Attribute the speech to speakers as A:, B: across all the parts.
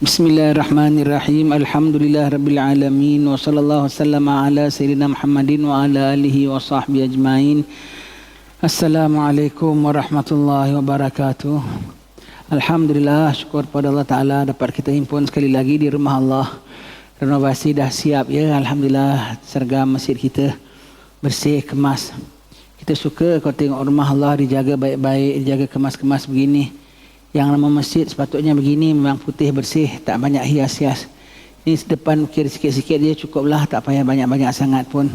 A: Bismillahirrahmanirrahim. Alhamdulillah rabbil alamin wa sallallahu wasallama ala sayyidina Muhammadin wa ala alihi wa sahbihi ajmain. Assalamualaikum warahmatullahi wabarakatuh. Alhamdulillah, syukur pada Allah Ta'ala dapat kita himpun sekali lagi di rumah Allah. Renovasi dah siap ya, alhamdulillah. Sergam masjid kita bersih, kemas. Kita suka kalau tengok rumah Allah dijaga baik-baik, dijaga kemas-kemas begini. Yang nama masjid sepatutnya begini, memang putih bersih, tak banyak hias-hias. Ini depan ukir sikit-sikit dia cukuplah, tak payah banyak-banyak sangat pun.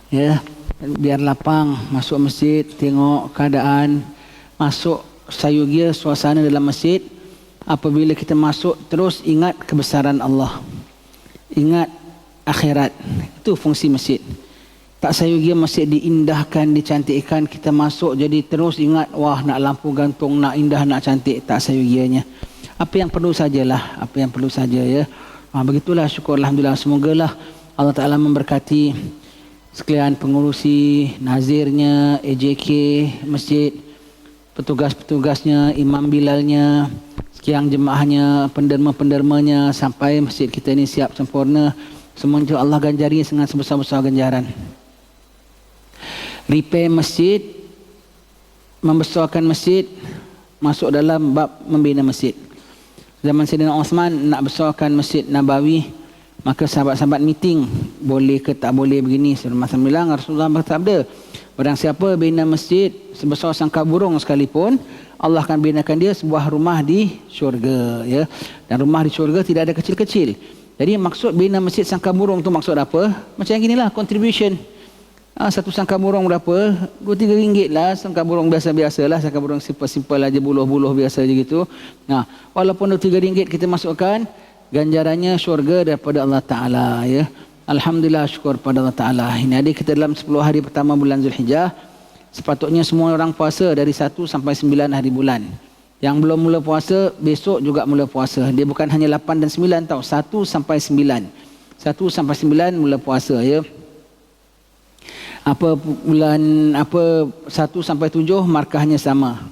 A: Ya, biar lapang masuk masjid, tengok keadaan, masuk sayugia suasana dalam masjid. Apabila kita masuk, terus ingat kebesaran Allah. Ingat akhirat. Itu fungsi masjid. Tak sayugia masjid diindahkan, dicantikkan, kita masuk jadi terus ingat, wah nak lampu gantung, nak indah, nak cantik. Tak sayugianya. Apa yang perlu sajalah, apa yang perlu saja ya. Begitulah, syukur alhamdulillah. Semogalah Allah Ta'ala memberkati sekalian pengurusi, nazirnya, AJK masjid, petugas-petugasnya, imam bilalnya, sekian jemaahnya, penderma-pendermanya, sampai masjid kita ini siap sempurna. Semoga Allah ganjari dengan sebesar-besar ganjaran. Repair masjid, membesarkan masjid, masuk dalam bab membina masjid. Zaman Sayyidina Uthman nak besarkan Masjid Nabawi, maka sahabat-sahabat meeting, boleh ke tak boleh begini. Rasulullah bilang, Rasulullah bersabda, barang siapa bina masjid sebesar sangka burung sekalipun, Allah akan binakan dia sebuah rumah di syurga ya. Dan rumah di syurga tidak ada kecil-kecil. Jadi maksud bina masjid sangka burung tu maksud apa? Macam yang inilah, contribution. Satu sangka burung berapa? 2-3 ringgit lah. Sangka burung biasa-biasa lah. Sangka burung simple-simple aja, buluh-buluh biasa je gitu. Walaupun 2-3 ringgit kita masukkan, ganjarannya syurga daripada Allah Ta'ala ya. Alhamdulillah, syukur pada Allah Ta'ala. Ini adik kita dalam 10 hari pertama bulan Zulhijjah. Sepatutnya semua orang puasa dari 1 sampai 9 hari bulan. Yang belum mula puasa, besok juga mula puasa. Dia bukan hanya 8 dan 9 tau. 1 sampai 9. 1 sampai 9 mula puasa ya. Bulan 1 sampai 7 markahnya sama.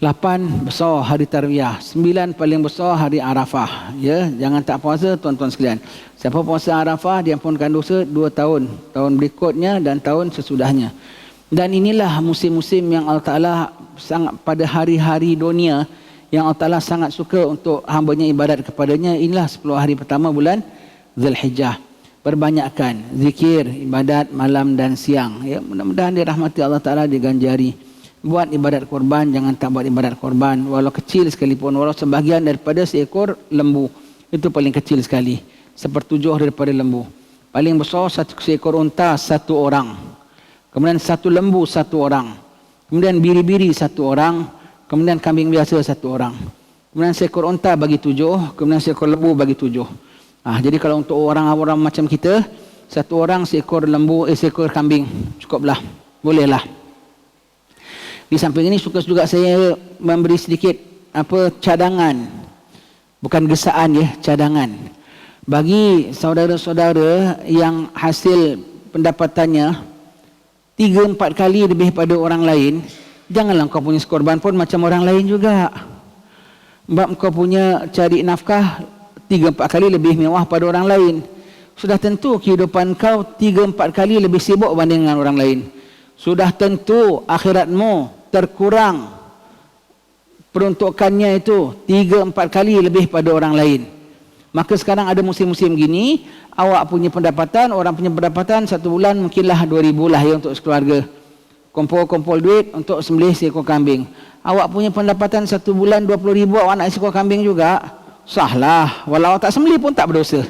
A: 8 besar hari Tarwiyah, 9 paling besar hari Arafah ya. Jangan tak puasa tuan-tuan sekalian. Siapa puasa Arafah diampunkan dosa 2 tahun, tahun berikutnya dan tahun sesudahnya. Dan inilah musim-musim yang Allah Ta'ala sangat, pada hari-hari dunia yang Allah Ta'ala sangat suka untuk hambanya ibadat kepadanya. Inilah 10 hari pertama bulan Zulhijjah. Perbanyakkan zikir, ibadat malam dan siang ya. Mudah-mudahan dirahmati Allah Ta'ala, diganjari. Buat ibadat korban, jangan tak buat ibadat korban walau kecil sekalipun, walau sebahagian daripada seekor lembu. Itu paling kecil sekali, 1/7 daripada lembu. Paling besar seekor unta 1 orang, kemudian 1 lembu 1 orang, kemudian biri-biri 1 orang, kemudian kambing biasa 1 orang, kemudian seekor unta bagi 7, kemudian seekor lembu bagi 7. Jadi kalau untuk orang-orang macam kita, 1 orang seekor lembu, seekor kambing cukuplah, bolehlah. Di samping ini suka juga saya memberi sedikit cadangan, bukan gesaan ya, cadangan bagi saudara-saudara yang hasil pendapatannya 3-4 kali lebih pada orang lain. Janganlah kau punya sekorban pun macam orang lain juga. Sebab kau punya cari nafkah 3-4 kali lebih mewah pada orang lain. Sudah tentu kehidupan kau 3-4 kali lebih sibuk berbanding dengan orang lain. Sudah tentu akhiratmu terkurang peruntukannya itu 3-4 kali lebih pada orang lain. Maka sekarang ada musim-musim gini, awak punya pendapatan, orang punya pendapatan 1 bulan mungkinlah 2,000 lah ya untuk sekeluarga. Kumpul-kumpul duit untuk sembelih seekor kambing. Awak punya pendapatan 1 bulan 20,000, awak nak seekor kambing juga, sahlah. Walau awak tak sembelih pun tak berdosa.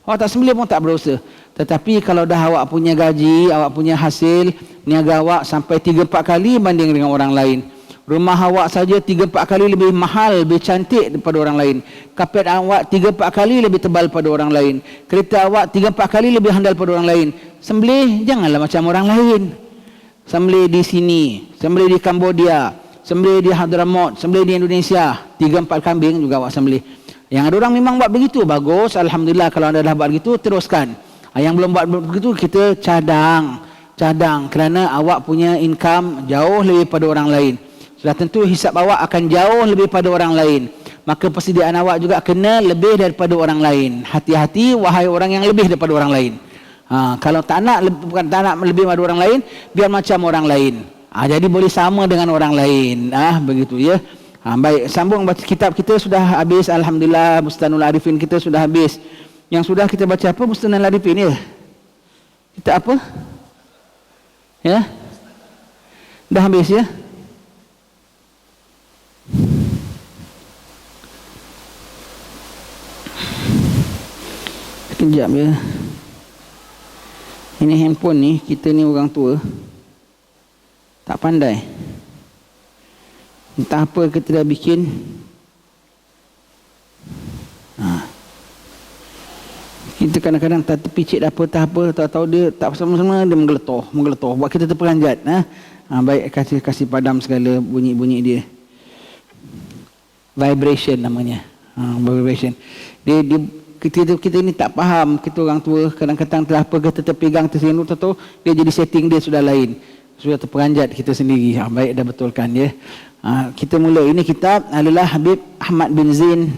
A: Awak tak sembelih pun tak berdosa. Tetapi kalau dah awak punya gaji, awak punya hasil, niaga awak sampai 3-4 kali banding dengan orang lain. Rumah awak saja 3-4 kali lebih mahal, lebih cantik daripada orang lain. Kapet awak 3-4 kali lebih tebal pada orang lain. Kereta awak 3-4 kali lebih handal pada orang lain. Sembelih janganlah macam orang lain. Sembelih di sini, sembelih di Cambodia, sembelih di Hadramaut, sembelih di Indonesia, 3-4 kambing juga awak sembelih. Yang ada orang memang buat begitu, bagus, alhamdulillah. Kalau anda dah buat begitu, teruskan. Yang belum buat begitu, kita cadang kerana awak punya income jauh lebih pada orang lain. Sudah tentu hisab awak akan jauh lebih pada orang lain. maka persediaan awak juga kena lebih daripada orang lain. Hati-hati wahai orang yang lebih daripada orang lain. Kalau tak nak, bukan tak nak lebih daripada orang lain, biar macam orang lain. Jadi boleh sama dengan orang lain. Begitu ya. Baik, sambung baca kitab kita sudah habis. Alhamdulillah, Bustanul Arifin kita sudah habis. Yang sudah kita baca apa Bustanul Arifin ya? Kita apa? Ya? Dah habis ya? Sekejap ya. Ini handphone ni, kita ni orang tua tak pandai. Entah apa kita dah bikin. Kita kadang-kadang tak terpicit apa, tahu dia tak sama-sama dia menggeletor, buat kita terperanjat. Baik, kasih padam segala bunyi-bunyi dia. Vibration namanya. Vibration. Dia kita ni tak faham, kita orang tua kadang-kadang telah apa kita terpegang tersendu tahu dia jadi setting dia sudah lain. Sudah terperanjat kita sendiri. Baik, dah betulkan ya. Kita mula. Ini kitab adalah Habib Ahmad bin Zain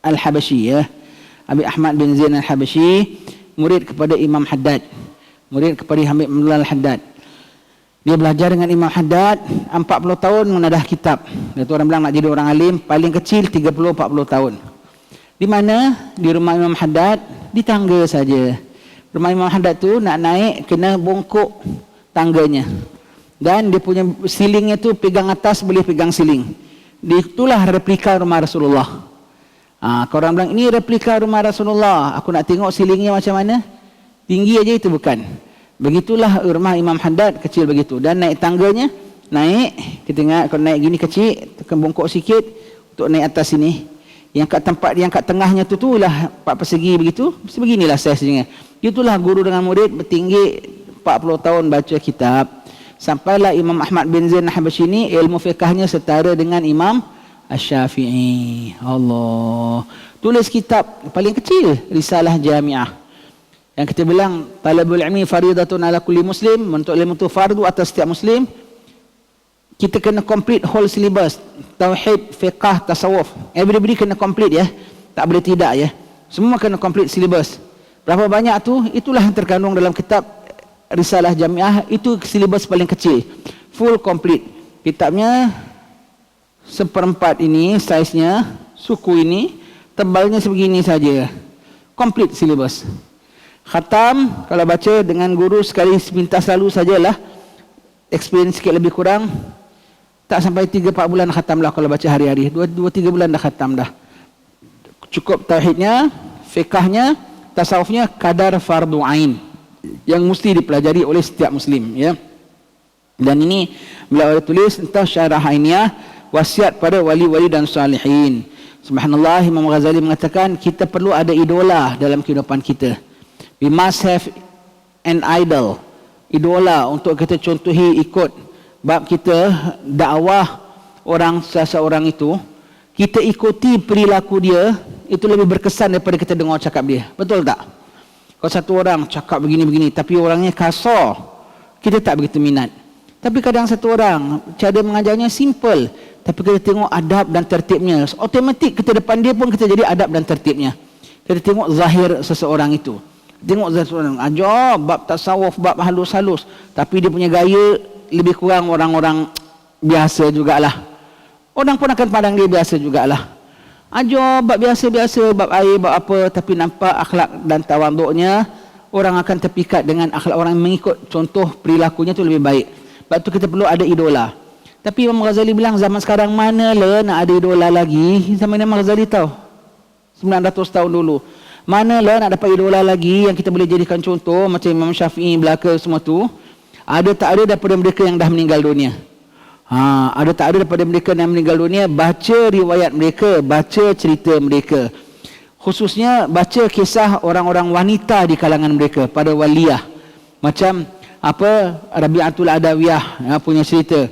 A: Al-Habashi ya. Habib Ahmad bin Zain Al-Habashi, murid kepada Imam Haddad. Murid kepada Habib Mullah Al-Haddad. Dia belajar dengan Imam Haddad 40 tahun menadah kitab. Dan tu orang bilang nak jadi orang alim paling kecil 30-40 tahun. Di mana? Di rumah Imam Haddad, di tangga saja. Rumah Imam Haddad tu nak naik kena bongkok tangganya. Dan dia punya silingnya tu pegang atas boleh pegang siling. Itulah replika rumah Rasulullah. Kalau orang bilang ini replika rumah Rasulullah, aku nak tengok silingnya macam mana. Tinggi aja itu bukan. Begitulah rumah Imam Haddad, kecil begitu. Dan naik tangganya, naik, kita tengok kalau naik gini kecil, tekan bongkok sikit untuk naik atas sini. Yang kat tempat yang kat tengahnya tu lah 4 persegi begitu. Beginilah saiznya. Itulah guru dengan murid bertinggi 40 tahun baca kitab. Sampailah Imam Ahmad bin Zain Al-Habashi ini ilmu fiqahnya setara dengan Imam Asy-Syafi'i. Allah. Tulis kitab paling kecil, Risalah Jami'ah. Yang kita bilang talabul ilmi faridatun ala kulli muslim, menuntut ilmu itu fardu atas setiap muslim. Kita kena complete whole syllabus, tauhid, fiqah, tasawuf. Everybody kena complete ya. Tak boleh tidak ya. Semua kena complete syllabus. Berapa banyak tu? Itulah yang terkandung dalam kitab Risalah Jami'ah. Itu syllabus paling kecil. Full complete. Kitabnya 1/4 ini saiznya, suku ini, tebalnya sebegini saja. Complete syllabus. Khatam, kalau baca dengan guru sekali sepintas lalu sajalah. Explain sikit lebih kurang. Tak sampai 3-4 bulan khatam lah kalau baca hari-hari. 2-3 bulan dah khatam dah. Cukup tauhidnya, fiqahnya, tasawufnya, kadar fardu ain yang mesti dipelajari oleh setiap muslim ya. Dan ini beliau tulis tentang syarah ainiyah, wasiat pada wali-wali dan salihin. Subhanallah, Imam Ghazali mengatakan kita perlu ada idola dalam kehidupan kita. We must have an idol, idola untuk kita contohi, ikut. Bab kita dakwah orang seseorang itu, kita ikuti perilaku dia, itu lebih berkesan daripada kita dengar cakap dia. Betul tak? Kalau satu orang cakap begini-begini tapi orangnya kasar, kita tak begitu minat. Tapi kadang satu orang cara mengajarnya simple, tapi kita tengok adab dan tertibnya, automatik kita depan dia pun kita jadi adab dan tertibnya. Kita tengok zahir seseorang itu, tengok zahir seseorang ajar bab tasawuf, bab halus-halus, tapi dia punya gaya lebih kurang orang-orang biasa jugalah. Orang pun akan pandang dia biasa jugalah. Ajar bab biasa-biasa, bab air, bab apa, tapi nampak akhlak dan tawaduknya, orang akan terpikat dengan akhlak orang yang mengikut contoh perilakunya tu lebih baik. Sebab tu kita perlu ada idola. Tapi Imam Ghazali bilang zaman sekarang mana lah nak ada idola lagi. Zaman Imam Ghazali tahu 900 tahun dulu, mana lah nak dapat idola lagi yang kita boleh jadikan contoh macam Imam Syafi'i belaka semua tu. Ada tak ada daripada mereka yang dah meninggal dunia. Ada tak ada daripada mereka yang meninggal dunia, baca riwayat mereka, baca cerita mereka. Khususnya baca kisah orang-orang wanita di kalangan mereka, pada waliyah. Macam apa Rabi'atul Adawiyah punya cerita,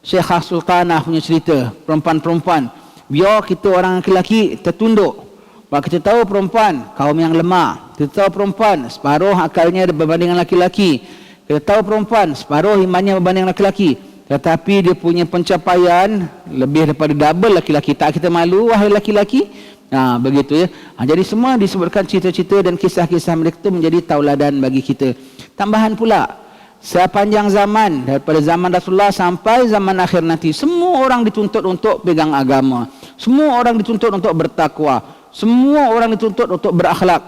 A: Syekhah Sultanah punya cerita, perempuan-perempuan. Biar kita orang lelaki tertunduk. Sebab kita tahu perempuan kaum yang lemah. Kita tahu perempuan separuh akalnya berbanding dengan laki-laki. Kita tahu perempuan separuh imannya berbanding laki-laki. Tetapi dia punya pencapaian lebih daripada double laki-laki. Tak kita malu wahai laki-laki? Begitu ya. Jadi semua disebutkan cerita-cerita dan kisah-kisah mereka itu menjadi tauladan bagi kita. Tambahan pula, sepanjang zaman, daripada zaman Rasulullah sampai zaman akhir nanti, semua orang dituntut untuk pegang agama. Semua orang dituntut untuk bertakwa. Semua orang dituntut untuk berakhlak.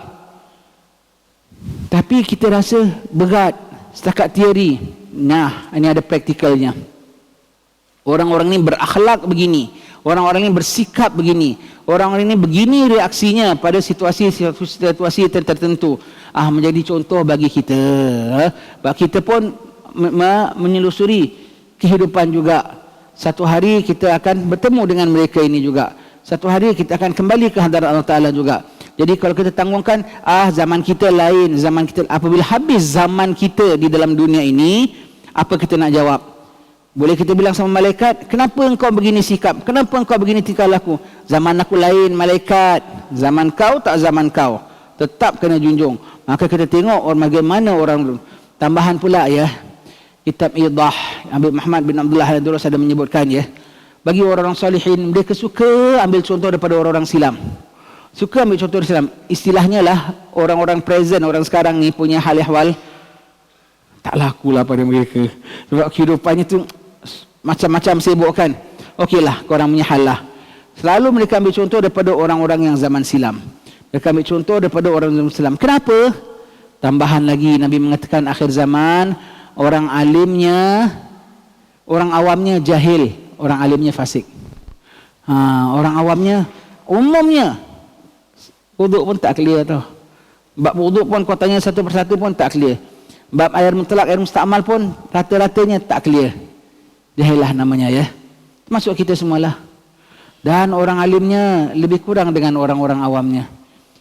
A: Tapi kita rasa berat setakat teori. Nah, ini ada praktikalnya. Orang-orang ini berakhlak begini, orang-orang ini bersikap begini, orang-orang ini begini reaksinya pada situasi tertentu. Menjadi contoh bagi kita. Kita pun menyelusuri kehidupan juga. Satu hari kita akan bertemu dengan mereka ini juga. Satu hari kita akan kembali ke hadirat Allah Ta'ala juga. Jadi kalau kita tanggungan, zaman kita lain, zaman kita, apabila habis zaman kita di dalam dunia ini, apa kita nak jawab? Boleh kita bilang sama malaikat, kenapa engkau begini sikap? Kenapa engkau begini tingkah laku? Zaman aku lain malaikat. Zaman kau tak zaman kau. Tetap kena junjung. Maka kita tengok bagaimana orang dulu. Tambahan pula ya, kitab Idah, Habib Muhammad bin Abdullah Al-Durus ada menyebutkan ya, bagi orang-orang salihin, mereka suka ambil contoh daripada orang-orang silam. Suka ambil contoh Islam. Istilahnya lah, orang-orang present, orang sekarang ni punya hal ehwal tak laku lah pada mereka. Sebab kehidupannya tu macam-macam sibuk kan. Okeylah, korang punya hal lah. Selalu mereka ambil contoh daripada orang-orang yang zaman silam. Mereka ambil contoh daripada orang zaman silam. Kenapa? Tambahan lagi, Nabi mengatakan akhir zaman, orang alimnya, orang awamnya jahil, orang alimnya fasik. Orang awamnya, umumnya, wuduk pun tak clear tau. Bab wuduk pun kau tanya satu persatu pun tak clear. Bab air mutlak, air mustakmal pun rata-ratanya tak clear. Jahilah namanya ya. Termasuk kita semualah. Dan orang alimnya lebih kurang dengan orang-orang awamnya.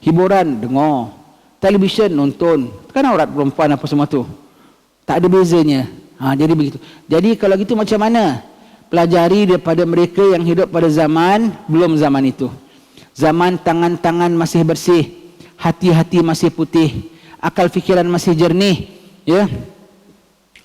A: Hiburan, dengar. Televisyen, nonton. Kan aurat perempuan apa semua tu. Tak ada bezanya. Jadi begitu. Jadi kalau gitu macam mana? Pelajari daripada mereka yang hidup pada zaman, belum zaman itu. Zaman tangan-tangan masih bersih. Hati-hati masih putih. Akal fikiran masih jernih. Ya.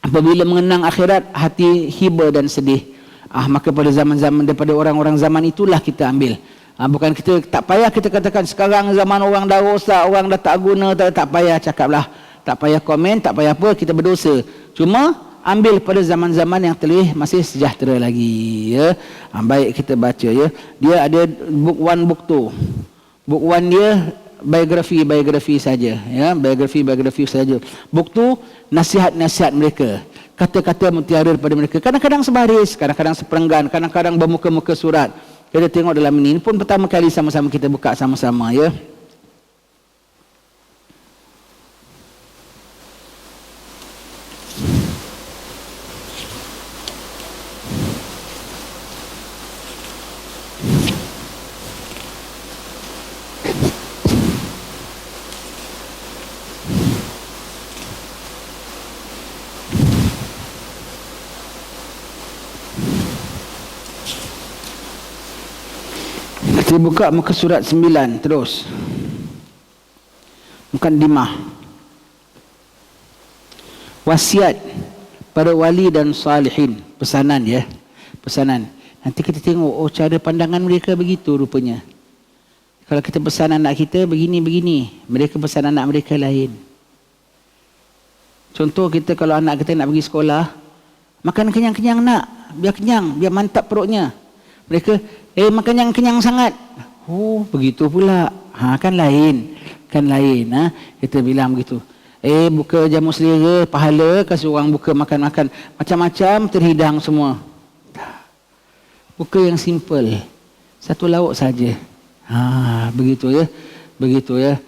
A: Apabila mengenang akhirat, hati hiba dan sedih. Maka pada zaman-zaman daripada orang-orang zaman itulah kita ambil. Bukan kita, tak payah kita katakan sekarang zaman orang dah rosak, orang dah tak guna, tak payah cakaplah. Tak payah komen, tak payah apa, kita berdosa. Cuma ambil pada zaman-zaman yang terlebih masih sejahtera lagi. Ya. Baik kita baca ya. Dia ada book 1, book 2. Book 1 dia biografi saja, ya, biografi saja. Book 2 nasihat-nasihat mereka, kata-kata mutiara daripada mereka. Kadang-kadang sebaris, kadang-kadang seperenggan, kadang-kadang bermuka-muka surat. Kita tengok dalam ini pun pertama kali sama-sama kita buka sama-sama ya. Kita buka muka surat 9 terus. Mukaddimah. Wasiat para wali dan salihin. Pesanan ya. Pesanan. Nanti kita tengok, cara pandangan mereka begitu rupanya. Kalau kita pesan anak kita begini-begini, mereka pesan anak mereka lain. Contoh kita kalau anak kita nak pergi sekolah, makan kenyang-kenyang nak. Biar kenyang, biar mantap perutnya. Mereka, makan yang kenyang sangat. Begitu pula. Kan lain. Kita bilang begitu. Buka jamu selera, pahala, kasih orang buka makan-makan. Macam-macam terhidang semua. Buka yang simple. Satu lauk saja. Begitu ya.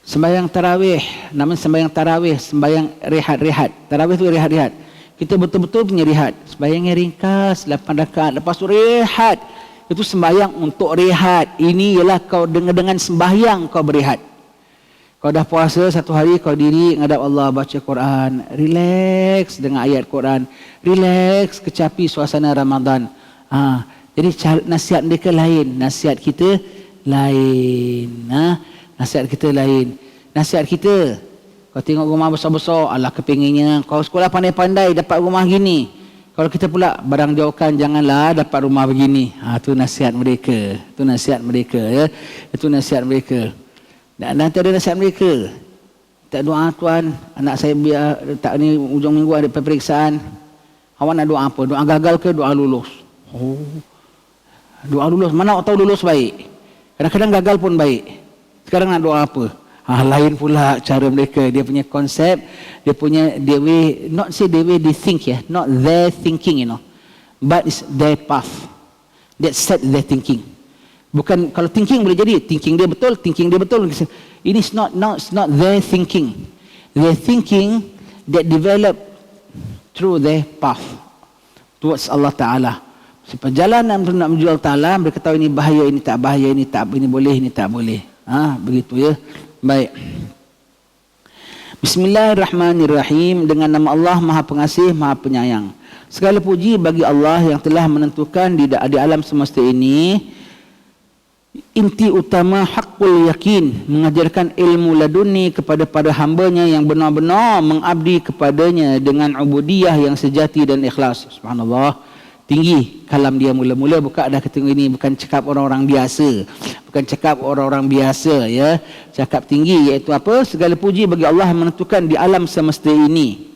A: Sembahyang tarawih. Namanya sembahyang tarawih. Sembahyang rehat-rehat. Tarawih tu rehat-rehat. Kita betul-betul punya rehat. Sembahyangnya ringkas, 8 rakaat. Lepas tu rehat. Itu sembahyang untuk rehat. Ini ialah kau dengan sembahyang kau berehat. Kau dah puasa satu hari, kau diri ngadap Allah baca Quran. Relax dengan ayat Quran. Relax kecapi suasana Ramadan. Jadi nasihat mereka lain. Nasihat kita lain. Nasihat kita lain. Nasihat kita, kau tengok rumah besar-besar, alah kepinginnya kau sekolah pandai-pandai dapat rumah gini. Kalau kita pula barang jauhkan, janganlah dapat rumah begini. Itu nasihat mereka. Itu nasihat mereka, ya. Itu nasihat mereka. Dan nanti ada nasihat mereka. Tak doa, tuan, anak saya biar tak ni ujung minggu ada peperiksaan. Awak nak doa apa? Doa gagal ke doa lulus? Oh. Doa lulus, mana awak tahu lulus baik? Kadang-kadang gagal pun baik. Sekarang nak doa apa? Lain pula cara mereka. Dia punya konsep, dia punya the way, not say the way they think, ya, not their thinking, but it's their path that set their thinking. Bukan kalau thinking boleh jadi, thinking dia betul. Ini is not their thinking. Their thinking that develop through their path towards Allah Ta'ala. Perjalanan nak menuju Allah Ta'ala, mereka tahu ini bahaya, ini tak bahaya, ini boleh, ini tak boleh. Begitu, ya. Baik. Bismillahirrahmanirrahim. Dengan nama Allah Maha Pengasih, Maha Penyayang. Segala puji bagi Allah yang telah menentukan di alam semesta ini inti utama haqqul yakin, mengajarkan ilmu laduni kepada para hambanya yang benar-benar mengabdi kepadanya dengan ubudiyah yang sejati dan ikhlas. Subhanallah. Tinggi kalam dia mula-mula buka dah ketengok ini bukan cakap orang-orang biasa. Bukan cakap orang-orang biasa, ya. Cakap tinggi, iaitu apa? Segala puji bagi Allah yang menentukan di alam semesta ini.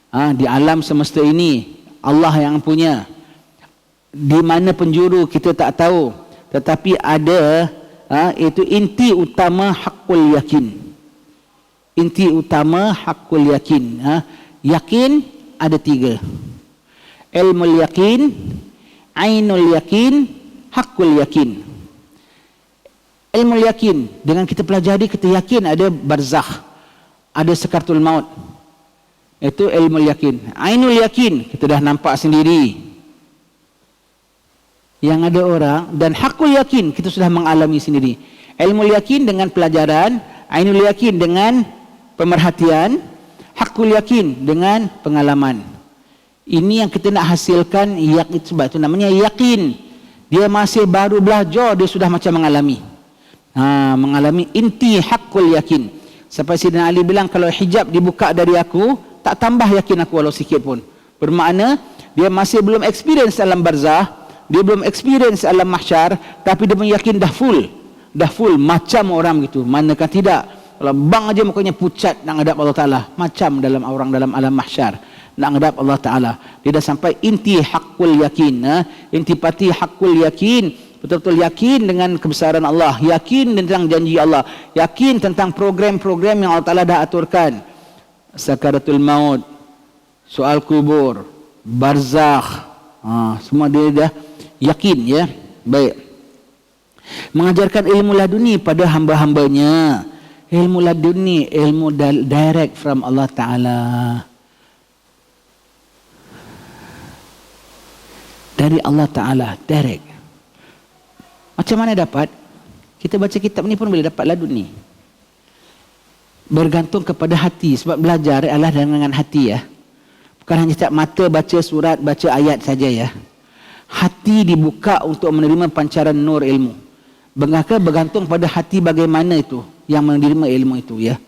A: Di alam semesta ini Allah yang punya. Di mana penjuru kita tak tahu, tetapi ada itu inti utama haqqul yakin. Inti utama haqqul yakin. Yakin ada 3. Ilmul yakin, ainul yakin, haqqul yakin. Ilmul yakin, dengan kita pelajari kita yakin ada barzakh, ada sakaratul maut. Itu ilmul yakin. Ainul yakin, kita dah nampak sendiri yang ada orang, dan haqqul yakin, kita sudah mengalami sendiri. Ilmul yakin dengan pelajaran, ainul yakin dengan pemerhatian, haqqul yakin dengan pengalaman. Ini yang kita nak hasilkan, sebab itu namanya yakin. Dia masih baru belajar, dia sudah macam mengalami. Mengalami inti haqqul yakin. Sampai Sayyidina Ali bilang, kalau hijab dibuka dari aku, tak tambah yakin aku walau sikit pun. Bermakna, dia masih belum experience alam barzah, dia belum experience alam mahsyar, tapi dia yakin dah full macam orang gitu. Manakah tidak, kalau bang aja mukanya pucat nak ngadap Allah Ta'ala, macam dalam orang dalam alam mahsyar nak ngadap Allah Ta'ala. Dia dah sampai inti haqqul yakin. Intipati haqqul yakin, betul-betul yakin dengan kebesaran Allah, yakin tentang janji Allah, yakin tentang program-program yang Allah Ta'ala dah aturkan. Sakaratul maut, soal kubur, barzakh, semua dia dah yakin, ya. Baik. Mengajarkan ilmu laduni pada hamba-hambanya. Ilmu laduni, ilmu direct from Allah Ta'ala. Dari Allah Ta'ala, direct. Macam mana dapat? Kita baca kitab ni pun boleh dapat laduni. Bergantung kepada hati. Sebab belajar adalah dengan hati, ya. Bukan hanya setiap mata baca surat, baca ayat saja, ya. Hati dibuka untuk menerima pancaran nur ilmu. Bergantung pada hati bagaimana itu yang menerima ilmu itu, ya.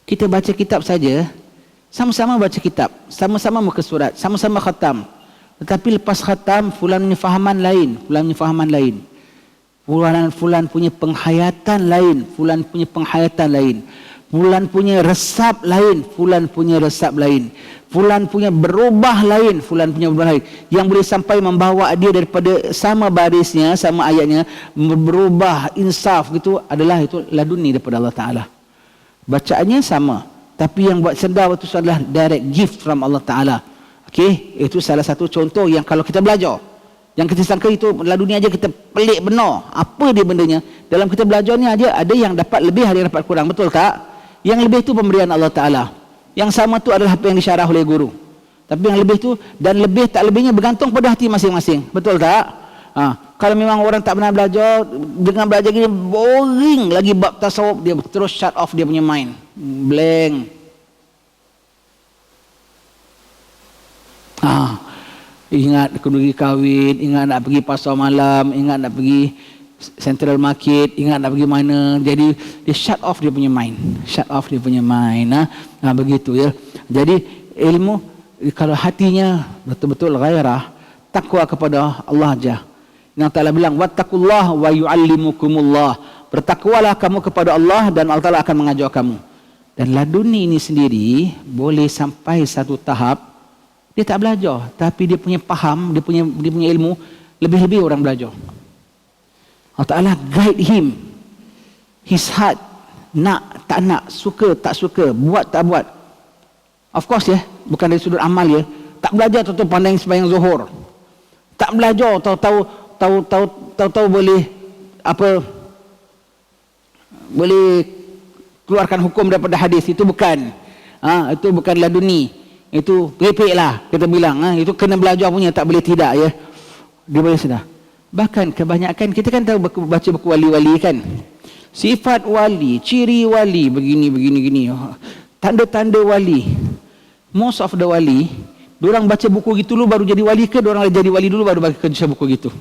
A: Kita baca kitab saja, sama-sama baca kitab, sama-sama muka surat, sama-sama khatam. Tetapi lepas khatam, fulan punya fahaman lain, fulan punya fahaman lain. Fulan punya penghayatan lain, fulan punya penghayatan lain. Fulan punya resap lain, fulan punya resap lain. Fulan punya berubah lain, fulan punya berubah lain. Yang boleh sampai membawa dia daripada sama barisnya, sama ayatnya, berubah, insaf gitu, adalah itu laduni daripada Allah Ta'ala. Bacaannya sama, tapi yang buat sedar itu adalah direct gift from Allah Ta'ala. Okey, itu salah satu contoh yang kalau kita belajar, yang kita sangka itu laduni aja, kita pelik benar apa dia bendanya. Dalam kita belajar ni aja ada yang dapat lebih, ada yang dapat kurang, betul tak? Yang lebih itu pemberian Allah Ta'ala. Yang sama tu adalah apa yang disyarah oleh guru. Tapi yang lebih tu dan lebih tak lebihnya bergantung pada hati masing-masing, betul tak? Kalau memang orang tak pernah belajar, dengan belajar gini boring lagi bab tasawuf, dia terus shut off dia punya mind, blank. Ingat pergi kahwin, ingat nak pergi pasar malam, ingat nak pergi Central Market, ingat nak pergi mana. Jadi dia shut off dia punya mind, shut off dia punya mind. Begitu, ya. Jadi ilmu Kalau hatinya betul-betul ghairah, takwa kepada Allah aja. Yang Ta'ala bilang, wattaqullah wa yu'allimukumullah. Bertakwalah kamu kepada Allah dan Allah Ta'ala akan mengajar kamu. Dan laduni ini sendiri boleh sampai satu tahap, dia tak belajar, tapi dia punya faham, dia punya ilmu, lebih-lebih orang belajar. Allah Ta'ala guide him. His heart, nak, tak nak, suka, tak suka, buat, tak buat. Of course ya, bukan dari sudut amal ya. Tak belajar tahu-tahu pandai sembahyang zuhur. Tak belajar tahu-tahu boleh apa, boleh keluarkan hukum daripada hadis. Itu bukan. Itu bukan laduni. Itu pepek lah kita bilang. Itu kena belajar punya, tak boleh tidak ya. Dia boleh sudah. Bahkan kebanyakan kita kan tahu baca buku wali-wali kan. Sifat wali, ciri wali, begini. Tanda-tanda wali. Most of the wali, diorang baca buku gitu dulu baru jadi wali ke diorang dah jadi wali dulu baru baca buku gitu?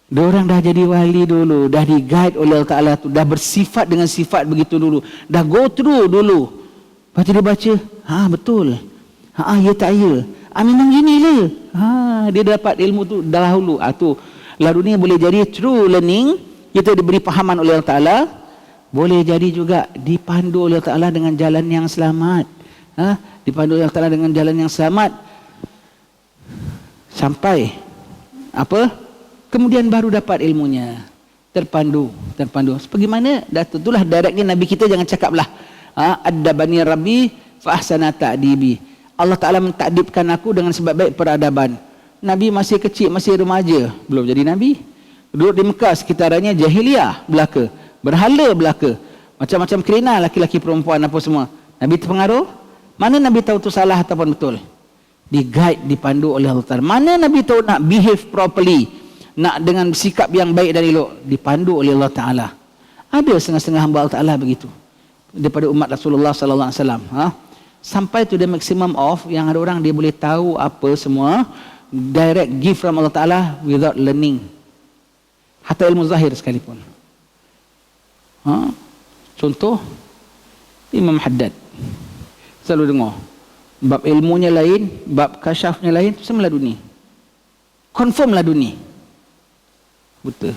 A: Diorang dah jadi wali dulu, dah di-guide oleh Allah Ta'ala tu, dah bersifat dengan sifat begitu dulu, dah go through dulu. Lepas tu dia baca, betul. Ya tak ya. Memang gini lah. Dia dapat ilmu tu dahulu. Tu laduni boleh jadi true learning, kita diberi pahaman oleh Allah Ta'ala, boleh jadi juga dipandu oleh Allah Ta'ala dengan jalan yang selamat. Dipandu oleh Allah Ta'ala dengan jalan yang selamat. Sampai apa? Kemudian baru dapat ilmunya. Terpandu. Sebagaimana itulah directly Nabi kita jangan cakap lah. Addabani Rabbi fa ahsana ta'dibi. Allah Ta'ala mentakdibkan aku dengan sebaik-baik peradaban. Nabi masih kecil, masih remaja, belum jadi Nabi. Duduk di Mekah sekitarannya jahiliah belaka, berhala belaka, macam-macam kerana laki-laki perempuan apa semua. Nabi terpengaruh? Mana Nabi tahu tu salah ataupun betul? Di-guide, dipandu oleh Allah Ta'ala. Mana Nabi tahu nak behave properly, nak dengan sikap yang baik dan elok? Dipandu oleh Allah Ta'ala. Ada setengah-setengah hamba Allah Ta'ala begitu daripada umat Rasulullah Sallallahu Alaihi Wasallam. Sampai to the maximum of yang ada orang dia boleh tahu apa semua, direct gift from Allah Ta'ala without learning. Hatta ilmu zahir sekalipun. Contoh Imam Haddad. Selalu dengar. Bab ilmunya lain, bab kasyafnya lain, semua laduni. Confirm laduni. Buta.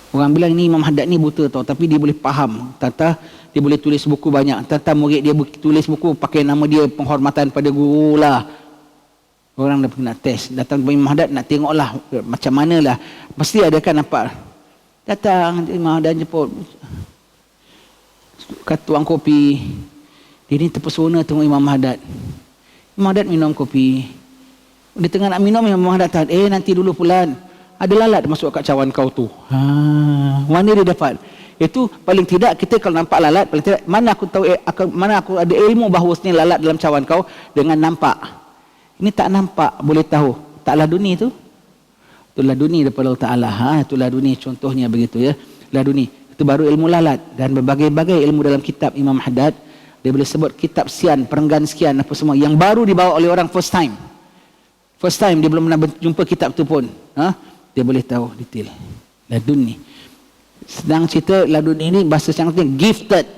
A: Orang bilang ni Imam Haddad ni buta tau, tapi dia boleh faham. Tata dia boleh tulis buku banyak. Tata murid dia tulis buku pakai nama dia, penghormatan pada guru lah. Orang dah nak test, datang ke Imam Haddad nak tengok lah macam mana lah. Pasti ada kan nampak. Datang Imam Haddad jemput, kat tuang kopi. Dia ni terpesona tengok Imam Haddad. Imam Haddad minum kopi. Dia tengah nak minum, Imam Haddad tahan. Nanti dulu Fulan, ada lalat masuk kat cawan kau tu. Mana dia dapat? Itu paling tidak kita kalau nampak lalat, paling tidak mana aku tahu, mana aku ada ilmu bahawasanya lalat dalam cawan kau dengan nampak. Ini tak nampak, boleh tahu. Tak laduni tu? Itu laduni daripada Allah Ta'ala. Itu laduni, contohnya begitu ya. Laduni. Itu baru ilmu lalat. Dan berbagai-bagai ilmu dalam kitab Imam Haddad. Dia boleh sebut kitab sekian, perenggan sekian, apa semua. Yang baru dibawa oleh orang first time. First time, dia belum pernah jumpa kitab tu pun. Dia boleh tahu detail. Laduni. Sedang cerita laduni ini, bahasa sangatnya gifted.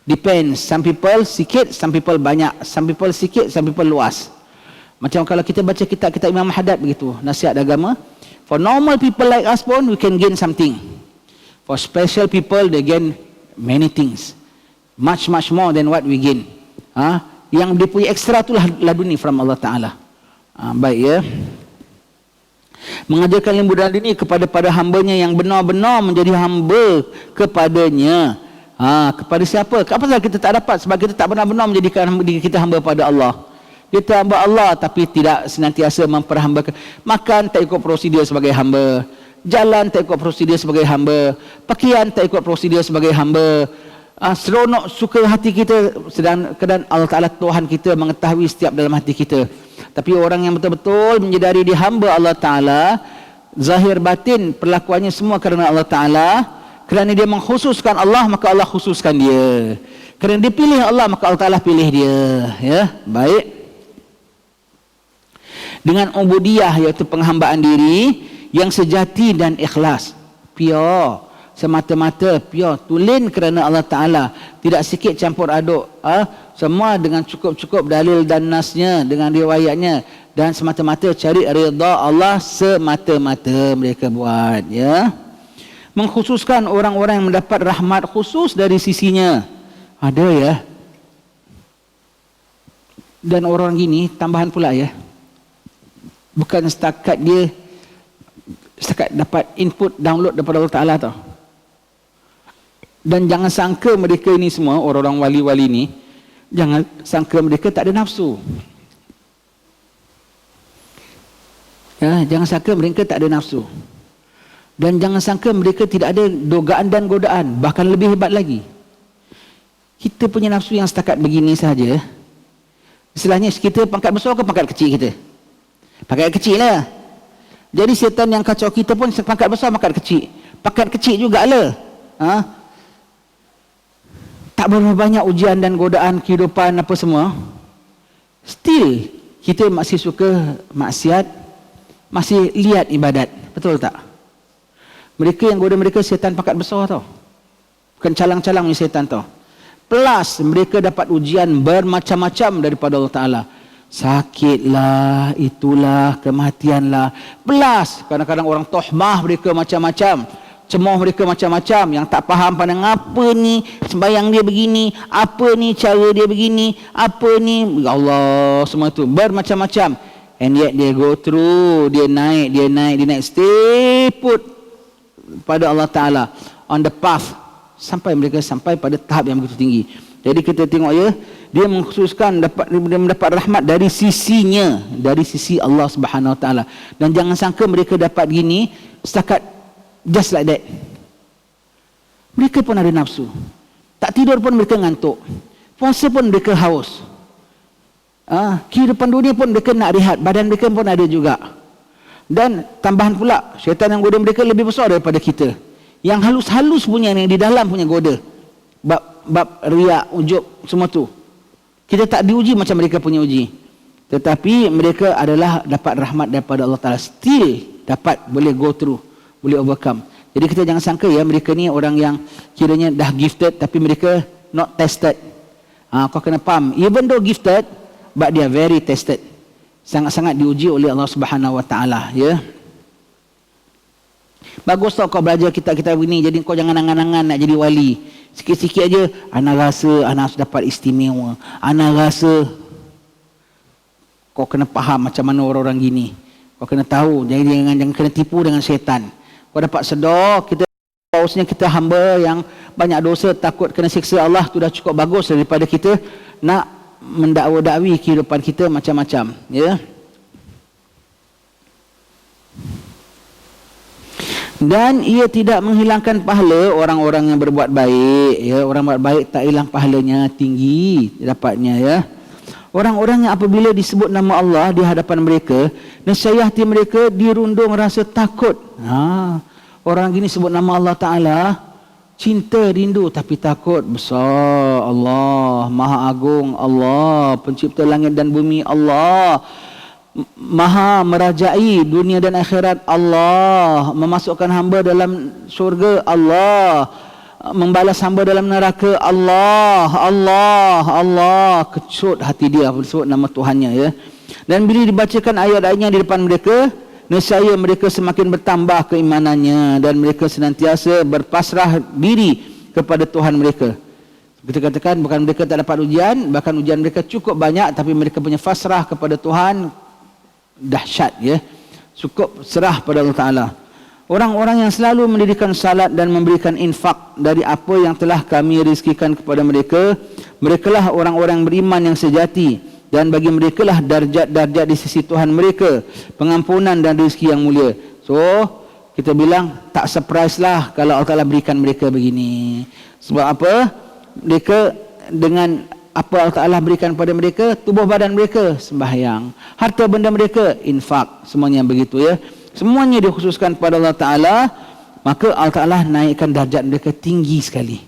A: Depends. Some people sikit, some people banyak. Some people sikit, some people luas. Macam kalau kita baca kitab-kitab Imam Haddad begitu, nasihat agama. For normal people like us pun, we can gain something. For special people, they gain many things. Much more than what we gain. Yang dia punya ekstra itulah laduni from Allah Ta'ala. Baik ya. Mengajarkan ilmu laduni kepada hambanya yang benar-benar menjadi hamba kepadanya. Kepada siapa? Apa sahaja kita tak dapat sebab kita tak benar-benar menjadikan diri kita hamba pada Allah. Kita hamba Allah tapi tidak senantiasa memperhambakan. Makan tak ikut prosedur sebagai hamba. Jalan tak ikut prosedur sebagai hamba. Pakaian tak ikut prosedur sebagai hamba. Seronok suka hati kita, sedangkan Allah Ta'ala Tuhan kita mengetahui setiap dalam hati kita. Tapi orang yang betul-betul menyedari dia hamba Allah Ta'ala, zahir batin perlakuannya semua kerana Allah Ta'ala. Kerana dia mengkhususkan Allah, maka Allah khususkan dia. Kerana dia pilih Allah, maka Allah Ta'ala pilih dia. Ya, baik. Dengan ubudiyah, iaitu penghambaan diri yang sejati dan ikhlas, pure, semata-mata pure, tulen kerana Allah Ta'ala, tidak sikit campur aduk, semua dengan cukup-cukup dalil dan nasnya, dengan riwayatnya, dan semata-mata cari redha Allah semata-mata mereka buat, ya. Mengkhususkan orang-orang yang mendapat rahmat khusus dari sisinya, ada ya. Dan orang gini tambahan pula ya, bukan setakat dapat input download daripada Allah Ta'ala tau. Dan jangan sangka mereka ini semua, orang-orang wali-wali ni, jangan sangka mereka tak ada nafsu. Ya, jangan sangka mereka tak ada nafsu. Dan jangan sangka mereka tidak ada dogaan dan godaan, bahkan lebih hebat lagi. Kita punya nafsu yang setakat begini saja. Istilahnya kita pangkat besar ke pangkat kecil kita? Pangkat kecil lah. Jadi syaitan yang kacau kita pun pangkat besar, pangkat kecil. Pangkat kecil jugalah. Tak berapa banyak ujian dan godaan kehidupan apa semua. Still, kita masih suka maksiat, masih lihat ibadat. Betul tak? Mereka yang goda mereka syaitan pangkat besar tau. Bukan calang-calang punya syaitan tau. Plus mereka dapat ujian bermacam-macam daripada Allah Ta'ala. Sakitlah, itulah, kematianlah. Plus kadang-kadang orang tohmah mereka macam-macam, cemoh mereka macam-macam, yang tak faham pandang apa ni sembahyang dia begini, apa ni cara dia begini, apa ni, ya Allah, semua tu bermacam-macam. And yet dia go through, dia naik, stay put pada Allah Ta'ala on the path, sampai mereka sampai pada tahap yang begitu tinggi. Jadi kita tengok ya, dia mengkhususkan dia mendapat rahmat dari sisinya, dari sisi Allah Subhanahu Wa Taala. Dan jangan sangka mereka dapat gini setakat just like that. Mereka pun ada nafsu. Tak tidur pun mereka ngantuk. Puasa pun mereka haus. Kehidupan dunia pun mereka nak rehat, badan mereka pun ada juga. Dan tambahan pula, syaitan yang goda mereka lebih besar daripada kita. Yang halus-halus punya, yang di dalam punya goda, bab riak, ujub, semua tu. Kita tak diuji macam mereka punya uji. Tetapi mereka adalah dapat rahmat daripada Allah Ta'ala. Still dapat, boleh go through, boleh overcome. Jadi kita jangan sangka ya, mereka ni orang yang kiranya dah gifted, tapi mereka not tested. Kau kena faham, even though gifted, but they are very tested. Sangat-sangat diuji oleh Allah Subhanahu Wa Ta'ala, ya. Bagus tau kau belajar kitab-kitab ini, jadi kau jangan angan-angan nak jadi wali. Sikit-sikit aja, ana rasa ana dapat istimewa. Ana rasa, kau kena faham macam mana orang-orang gini. Kau kena tahu, jangan kena tipu dengan syaitan. Kau dapat sedar, kita harusnya kita hamba yang banyak dosa, takut kena siksa Allah, tu dah cukup bagus daripada kita nak mendakwa-dakwi kehidupan kita macam-macam, ya. Dan ia tidak menghilangkan pahala orang-orang yang berbuat baik, ya. Orang buat baik tak hilang pahalanya, tinggi dapatnya, ya. Orang-orang yang apabila disebut nama Allah di hadapan mereka, nescaya hati mereka dirundung rasa takut. Orang gini sebut nama Allah Ta'ala, cinta, rindu, tapi takut. Besar Allah, Maha Agung Allah, pencipta langit dan bumi Allah, Maha merajai dunia dan akhirat Allah, memasukkan hamba dalam syurga Allah, membalas hamba dalam neraka Allah. Kecut hati dia sebut nama Tuhannya, ya. Dan bila dibacakan ayat-ayatnya di depan mereka, nescaya mereka semakin bertambah keimanannya dan mereka senantiasa berpasrah diri kepada Tuhan mereka. Kita katakan bukan mereka tak dapat ujian, bahkan ujian mereka cukup banyak, tapi mereka punya fasrah kepada Tuhan dahsyat, ya. Cukup serah pada Allah Ta'ala. Orang-orang yang selalu mendirikan salat dan memberikan infak dari apa yang telah kami rizkikan kepada mereka, merekalah orang-orang beriman yang sejati, dan bagi merekalah darjat-darjat di sisi Tuhan mereka, pengampunan dan rezeki yang mulia. So kita bilang tak surprise lah kalau Allah Ta'ala berikan mereka begini. Sebab apa? Mereka dengan apa Allah Ta'ala berikan pada mereka, tubuh badan mereka sembahyang, harta benda mereka infak, semuanya begitu, ya. Semuanya dikhususkan kepada Allah Ta'ala, maka Allah Ta'ala naikkan darjat mereka tinggi sekali.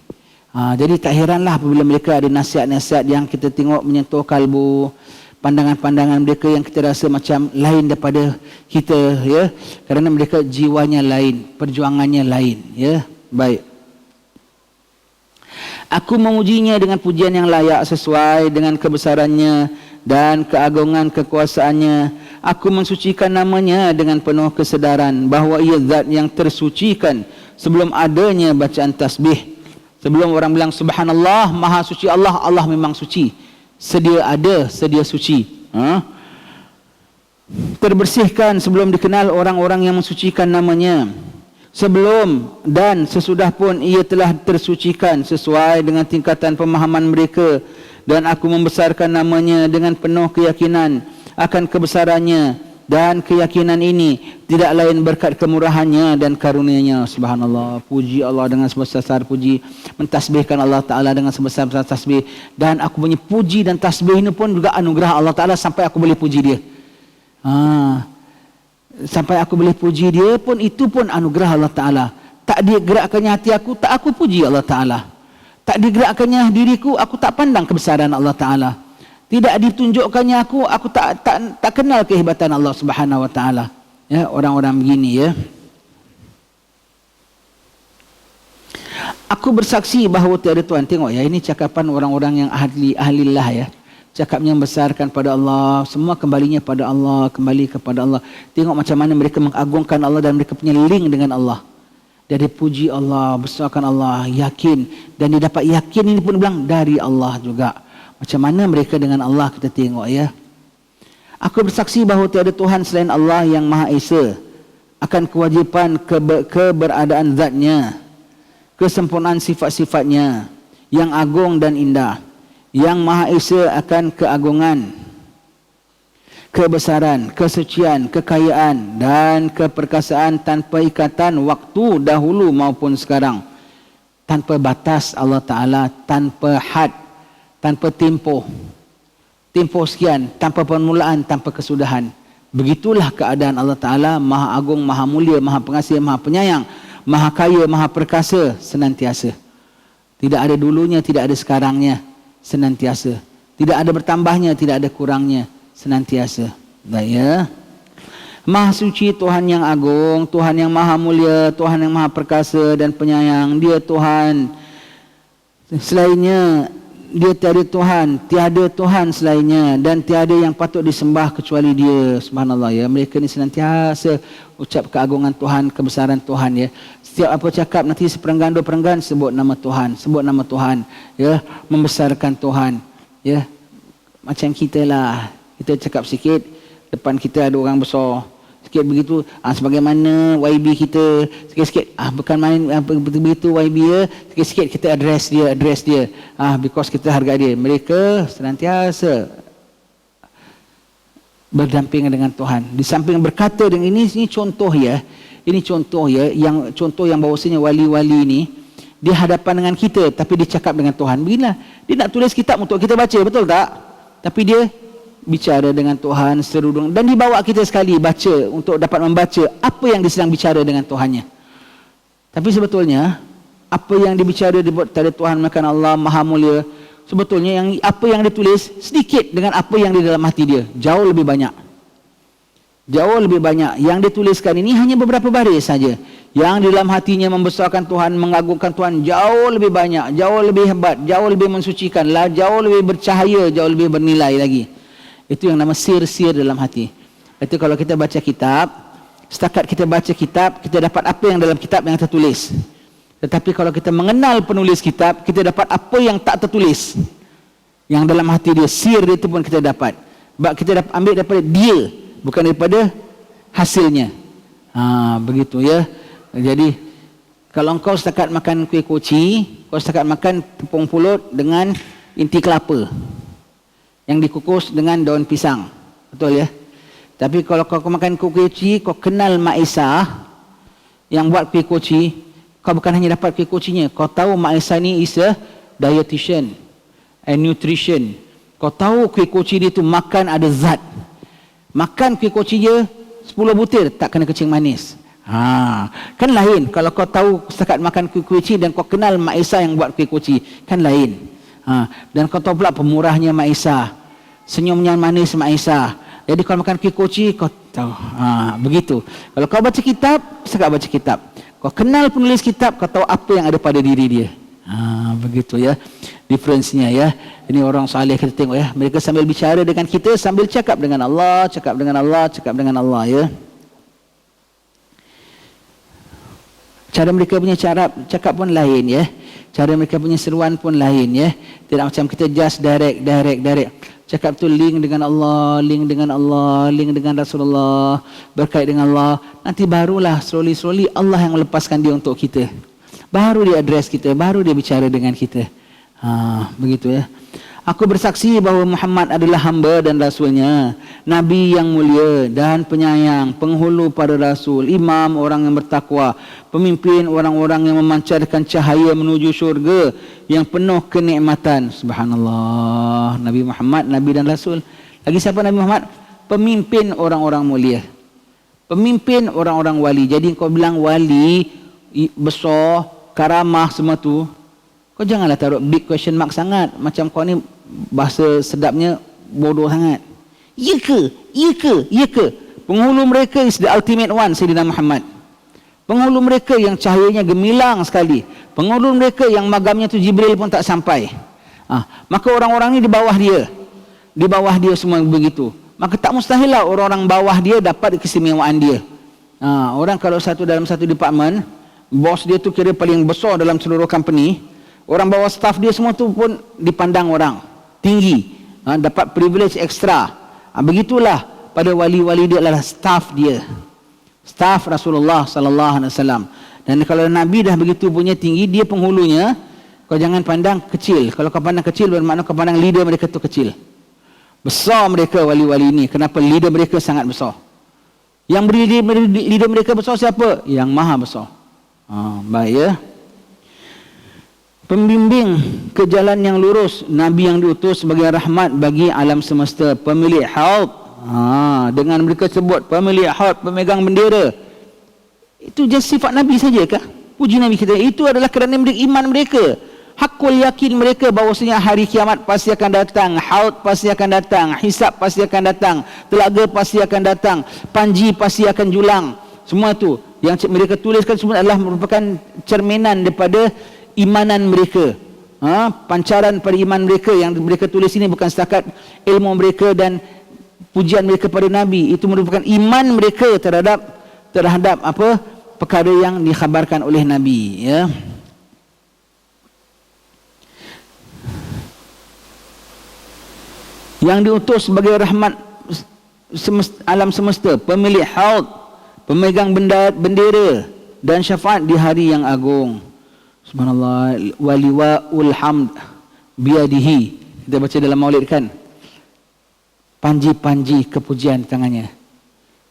A: Jadi tak heranlah apabila mereka ada nasihat-nasihat yang kita tengok menyentuh kalbu, pandangan-pandangan mereka yang kita rasa macam lain daripada kita, ya. Kerana mereka jiwanya lain, perjuangannya lain, ya. Baik. Aku memujinya dengan pujian yang layak sesuai dengan kebesarannya dan keagungan kekuasaannya. Aku mensucikan namanya dengan penuh kesedaran bahawa ia zat yang tersucikan sebelum adanya bacaan tasbih. Sebelum orang bilang subhanallah, maha suci Allah, Allah memang suci. Sedia ada, sedia suci. Terbersihkan sebelum dikenal orang-orang yang mensucikan namanya. Sebelum dan sesudah pun ia telah tersucikan sesuai dengan tingkatan pemahaman mereka, dan aku membesarkan namanya dengan penuh keyakinan akan kebesarannya, dan keyakinan ini tidak lain berkat kemurahannya dan karunia-Nya. Subhanallah, puji Allah dengan sebesar-besar puji, mentasbihkan Allah Ta'ala dengan sebesar-besar tasbih. Dan aku punya puji dan tasbih ini pun juga anugerah Allah Ta'ala sampai aku boleh puji dia. Sampai aku boleh puji dia pun, itu pun anugerah Allah Ta'ala. Tak digerakkannya hati aku, tak aku puji Allah Ta'ala. Tak digerakkannya diriku, aku tak pandang kebesaran Allah Ta'ala. Tidak ditunjukkannya aku tak kenal kehebatan Allah Subhanahu Wa Ta'ala. Ya, orang-orang begini ya. Aku bersaksi bahawa tiada Tuhan. Tengok ya, ini cakapan orang-orang yang ahli-ahlilah ya. Cakapnya membesarkan pada Allah, semua kembalinya pada Allah, kembali kepada Allah. Tengok macam mana mereka mengagungkan Allah dan mereka punya link dengan Allah. Dari puji Allah, besarkan Allah, yakin. Dan dia dapat yakin ini pun bilang dari Allah juga. Macam mana mereka dengan Allah, kita tengok ya. Aku bersaksi bahawa tiada Tuhan selain Allah yang Maha Esa, akan kewajipan keberadaan zatnya, kesempurnaan sifat-sifatnya yang agung dan indah, yang Maha Esa akan keagungan, kebesaran, kesucian, kekayaan dan keperkasaan tanpa ikatan waktu dahulu maupun sekarang, tanpa batas Allah Ta'ala, tanpa had, tanpa tempoh sekian, tanpa permulaan, tanpa kesudahan. Begitulah keadaan Allah Ta'ala, Maha Agung, Maha Mulia, Maha Pengasih, Maha Penyayang, Maha Kaya, Maha Perkasa, senantiasa. Tidak ada dulunya, tidak ada sekarangnya, senantiasa. Tidak ada bertambahnya, tidak ada kurangnya, senantiasa. Baik ya. Maha suci Tuhan yang agung, Tuhan yang maha mulia, Tuhan yang maha perkasa dan penyayang. Dia Tuhan. Selainnya dia tiada Tuhan selainnya, dan tiada yang patut disembah kecuali dia. Subhanallah ya. Mereka ni senantiasa ucap keagungan Tuhan, kebesaran Tuhan ya. Setiap apa cakap nanti seperenggan dua perenggan sebut nama Tuhan, sebut nama Tuhan ya, membesarkan Tuhan ya. Macam kita lah, kita cakap sikit, depan kita ada orang besar sikit begitu, sebagaimana YB kita sikit-sikit, bukan main begitu YB ya, sikit-sikit kita address dia, because kita hargai dia. Mereka senantiasa berdampingan dengan Tuhan. Di samping berkata dengan ini contoh ya, yang contoh yang bahawasanya wali-wali ini di hadapan dengan kita, tapi dia cakap dengan Tuhan. Beginilah, dia nak tulis kitab untuk kita baca, betul tak? Tapi dia bicara dengan Tuhan serudung, dan dibawa kita sekali baca untuk dapat membaca apa yang dia sedang bicara dengan Tuhannya. Tapi sebetulnya apa yang dibicara dibuat pada Tuhan makan Allah Maha Mulia, sebetulnya apa yang ditulis sedikit dengan apa yang di dalam hati dia jauh lebih banyak. Jauh lebih banyak. Yang dituliskan ini hanya beberapa baris saja. Yang di dalam hatinya membesarkan Tuhan, mengagungkan Tuhan jauh lebih banyak, jauh lebih hebat, jauh lebih mensucikan, jauh lebih bercahaya, jauh lebih bernilai lagi. Itu yang nama sir-sir dalam hati. Itu kalau kita baca kitab, setakat kita baca kitab, kita dapat apa yang dalam kitab yang tertulis. Tetapi kalau kita mengenal penulis kitab, kita dapat apa yang tak tertulis. Yang dalam hati dia, sir dia itu pun kita dapat. Sebab kita dapat ambil daripada dia, bukan daripada hasilnya. Begitu ya. Jadi kalau engkau setakat makan kuih koci, kau setakat makan tepung pulut dengan inti kelapa yang dikukus dengan daun pisang, betul ya. Tapi kalau kau makan kuih koci, kau kenal Mak Esa yang buat kuih koci, kau bukan hanya dapat kuih kocinya, kau tahu Mak Esa ni is a dietitian and nutrition. Kau tahu kuih koci dia tu makan ada zat. Makan kuih koci je 10 butir tak kena kecing manis. Kan lain kalau kau tahu setakat makan kuih koci dan kau kenal Mak Esa yang buat kuih koci, kan lain. Dan kau tahu pula pemurahnya Mak Esa, senyumnya manis Mak Esa. Jadi kalau makan kuih koci kau tahu. Begitu. Kalau kau baca kitab, setakat baca kitab. Kau kenal penulis kitab, kau tahu apa yang ada pada diri dia. Begitu ya diferensinya ya. Ini orang saleh kita tengok ya, mereka sambil bicara dengan kita sambil cakap dengan Allah, cakap dengan Allah, cakap dengan Allah ya. Cara mereka punya cara cakap pun lain ya. Cara mereka punya seruan pun lain ya. Tidak macam kita just direct. Cakap tu link dengan Allah, link dengan Allah, link dengan Rasulullah, berkait dengan Allah. Nanti barulah slowly Allah yang melepaskan dia untuk kita. Baru dia address kita, baru dia bicara dengan kita. Begitu ya. Aku bersaksi bahawa Muhammad adalah hamba dan rasulnya, Nabi yang mulia dan penyayang, penghulu para rasul, imam orang yang bertakwa, pemimpin orang-orang yang memancarkan cahaya menuju syurga yang penuh kenikmatan. Subhanallah. Nabi Muhammad, Nabi dan Rasul. Lagi siapa Nabi Muhammad? Pemimpin orang-orang mulia, pemimpin orang-orang wali. Jadi kau bilang wali besar, karamah semua tu, kau janganlah taruh big question mark sangat. Macam kau ni bahasa sedapnya bodoh sangat. Ya ke? Ya ke? Ya ke? Penghulu mereka is the ultimate one, Sayyidina Muhammad. Penghulu mereka yang cahayanya gemilang sekali. Penghulu mereka yang magamnya tu Jibril pun tak sampai. Maka orang-orang ni di bawah dia. Di bawah dia semua begitu. Maka tak mustahil lah orang-orang bawah dia dapat keistimewaan dia. Orang kalau dalam satu department, bos dia tu kira paling besar dalam seluruh company, orang bawah staff dia semua tu pun dipandang orang tinggi, dapat privilege ekstra. Begitulah pada wali-wali dia adalah staff dia, staff Rasulullah sallallahu alaihi wasallam. Dan kalau Nabi dah begitu punya tinggi, dia penghulunya, kau jangan pandang kecil. Kalau kau pandang kecil bermakna kau pandang leader mereka tu kecil. Besar mereka wali-wali ini. Kenapa? Leader mereka sangat besar. Yang beri leader mereka besar siapa? Yang maha besar. Baik ya. Pembimbing ke jalan yang lurus, Nabi yang diutus sebagai rahmat bagi alam semesta, pemilik haud. Dengan mereka sebut pemilik haud, pemegang bendera. Itu just sifat Nabi saja kah? Puji Nabi kita. Itu adalah kerana iman mereka. Hakul yakin mereka bahawasanya hari kiamat pasti akan datang, haud pasti akan datang, hisab pasti akan datang, telaga pasti akan datang, panji pasti akan julang. Semua tu yang mereka tuliskan semua adalah merupakan cerminan daripada imanan mereka. Pancaran pada iman mereka yang mereka tulis ini bukan setakat ilmu mereka dan pujian mereka pada Nabi. Itu merupakan iman mereka terhadap apa perkara yang dikhabarkan oleh Nabi ya. Yang diutus sebagai rahmat alam semesta, pemilik haud, pemegang bendera dan syafaat di hari yang agung. Subhanallah. Waliwaul hamd biadihi. Kita baca dalam maulid kan, panji-panji kepujian tangannya.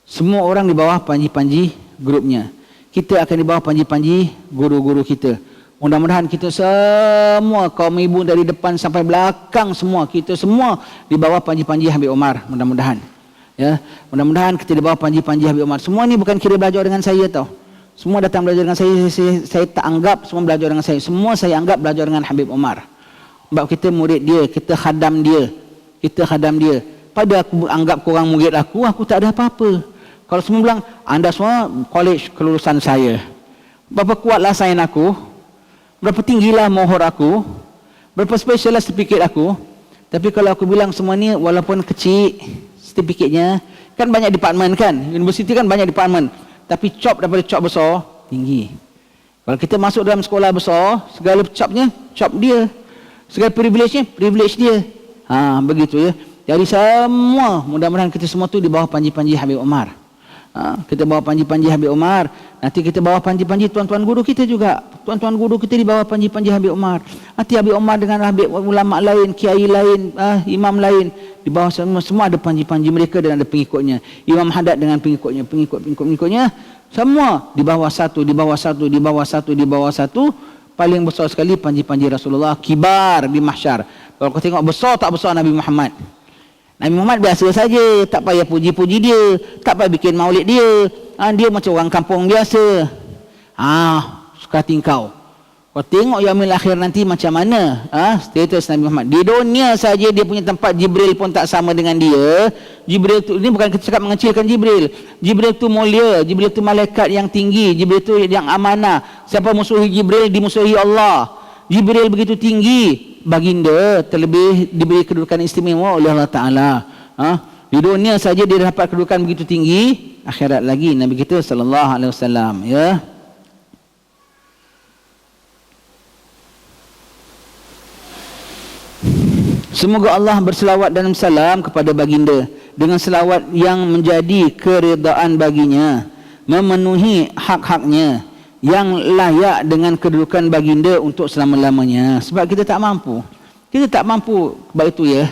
A: Semua orang di bawah panji-panji grupnya. Kita akan di bawah panji-panji guru-guru kita. Mudah-mudahan kita semua, kaum ibu dari depan sampai belakang semua, kita semua di bawah panji-panji Habib Omar. Mudah-mudahan ya, mudah-mudahan kita di bawah panji-panji Habib Omar. Semua ni bukan kira belajar dengan saya tau. Semua datang belajar dengan saya tak anggap semua belajar dengan saya. Semua saya anggap belajar dengan Habib Omar. Sebab kita murid dia, kita khadam dia. Pada aku anggap korang murid aku tak ada apa-apa. Kalau semua bilang, anda semua college kelulusan saya, berapa kuatlah sains aku, berapa tinggilah mohor aku, berapa special lah sertifikat aku. Tapi kalau aku bilang semua ni walaupun kecil sertifikatnya, kan banyak department kan, universiti kan banyak department, tapi cop daripada cop besar tinggi. Kalau kita masuk dalam sekolah besar, segala copnya cop dia, segala privilege-nya privilege dia. Begitu ya. Jadi semua, mudah-mudahan kita semua tu di bawah panji-panji Habib Omar. Kita bawa panji-panji Habib Omar. Nanti kita bawa panji-panji tuan-tuan guru kita juga. Tuan-tuan guru kita di bawah panji-panji Habib Omar. Nanti Habib Omar dengan Habib ulama lain, kiai lain, imam lain, di bawah semua ada panji-panji mereka dan ada pengikutnya. Imam Haddad dengan pengikutnya, semua di bawah satu. Paling besar sekali panji-panji Rasulullah, kibar di mahsyar. Kalau kau tengok besar tak besar Nabi Muhammad. Nabi Muhammad biasa saja, tak payah puji-puji dia, tak payah bikin maulid dia. Dia macam orang kampung biasa. Suka hati kau. Kau tengok yaumil akhir nanti macam mana status Nabi Muhammad. Di dunia saja dia punya tempat Jibril pun tak sama dengan dia. Jibril tu, ini bukan kita cakap mengecilkan Jibril. Jibril tu mulia, Jibril tu malaikat yang tinggi, Jibril tu yang amanah. Siapa musuhi Jibril dimusuhi Allah. Jibril begitu tinggi, baginda terlebih diberi kedudukan istimewa oleh Allah Taala. Di dunia saja dia dapat kedudukan begitu tinggi, akhirat lagi Nabi kita sallallahu alaihi wasallam, ya. Semoga Allah berselawat dan salam kepada baginda dengan selawat yang menjadi keredaan baginya, memenuhi hak-haknya yang layak dengan kedudukan baginda untuk selama-lamanya. Sebab kita tak mampu. Kita tak mampu sebab itu, ya.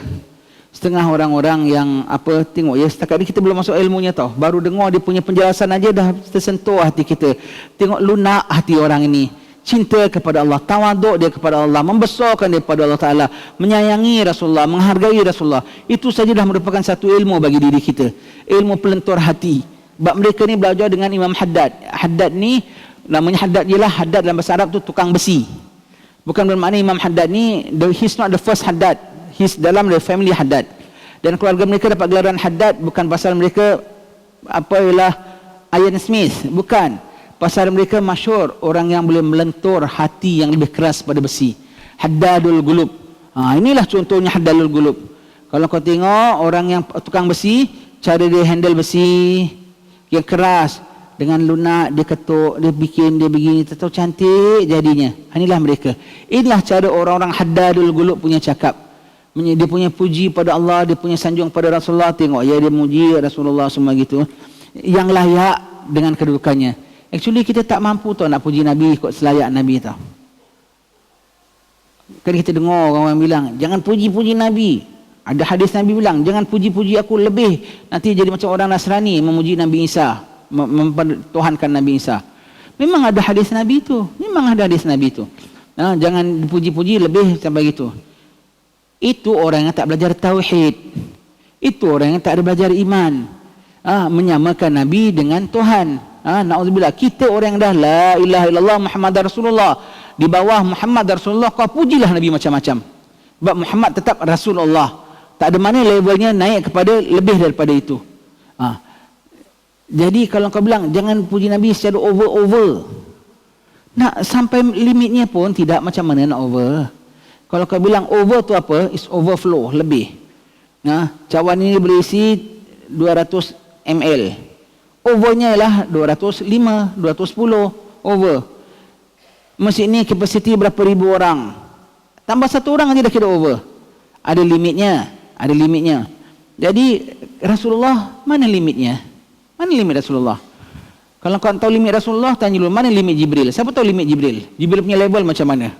A: Setengah orang-orang yang tengok, ya, setakat ni kita belum masuk ilmunya tau. Baru dengar dia punya penjelasan aja dah tersentuh hati kita. Tengok lunak hati orang ini. Cinta kepada Allah, tawaduk dia kepada Allah, membesarkan dia kepada Allah Ta'ala, menyayangi Rasulullah, menghargai Rasulullah. Itu saja dah merupakan satu ilmu bagi diri kita. Ilmu pelentur hati. Sebab mereka ni belajar dengan Imam Haddad. Haddad ni, namanya Haddad je lah. Haddad dalam bahasa Arab tu tukang besi. Bukan bermakna Imam Haddad ni, he's not the first Haddad. He's dalam the family Haddad. Dan keluarga mereka dapat gelaran Haddad bukan pasal mereka Iron Smith. Bukan. Pasal mereka masyhur orang yang boleh melentur hati yang lebih keras pada besi. Haddadul Gulub. Inilah contohnya Haddadul Gulub. Kalau kau tengok orang yang tukang besi, cara dia handle besi yang keras, dengan lunak dia ketuk, dia bikin, dia begini, tahu cantik jadinya. Inilah mereka. Inilah cara orang-orang Haddadul Gulub punya cakap. Dia punya puji pada Allah, dia punya sanjung pada Rasulullah. Tengok ya, dia muji Rasulullah semua gitu, yang layak dengan kedudukannya. Actually kita tak mampu tau nak puji Nabi ikut selayak Nabi tau. Kan kita dengar orang bilang, jangan puji-puji Nabi. Ada hadis Nabi bilang, jangan puji-puji aku lebih, nanti jadi macam orang Nasrani memuji Nabi Isa, mempertuhankan Nabi Isa. Memang ada hadis Nabi itu. Memang ada hadis Nabi itu. Jangan dipuji-puji lebih sampai gitu. Itu orang yang tak belajar tauhid. Itu orang yang tak ada belajar iman. Menyamakan Nabi dengan Tuhan. Na'udzubillah. Kita orang yang dah la ilaha illallah Muhammad Rasulullah, di bawah Muhammad Rasulullah kau pujilah Nabi macam-macam. Sebab Muhammad tetap Rasulullah. Tak ada mana levelnya naik kepada lebih daripada itu. Jadi kalau kau bilang jangan puji Nabi secara over-over, nak sampai limitnya pun tidak, macam mana nak over. Kalau kau bilang over tu apa? Is overflow, lebih. Cawan ini berisi 200 ml. Overnya ialah 205, 210 over. Masjid ni kapasiti berapa ribu orang. Tambah satu orang aja dah kira over. Ada limitnya, ada limitnya. Jadi Rasulullah mana limitnya? Mana limit Rasulullah? Kalau kau tahu limit Rasulullah, tanya dulu mana limit Jibril. Siapa tahu limit Jibril? Jibril punya level macam mana?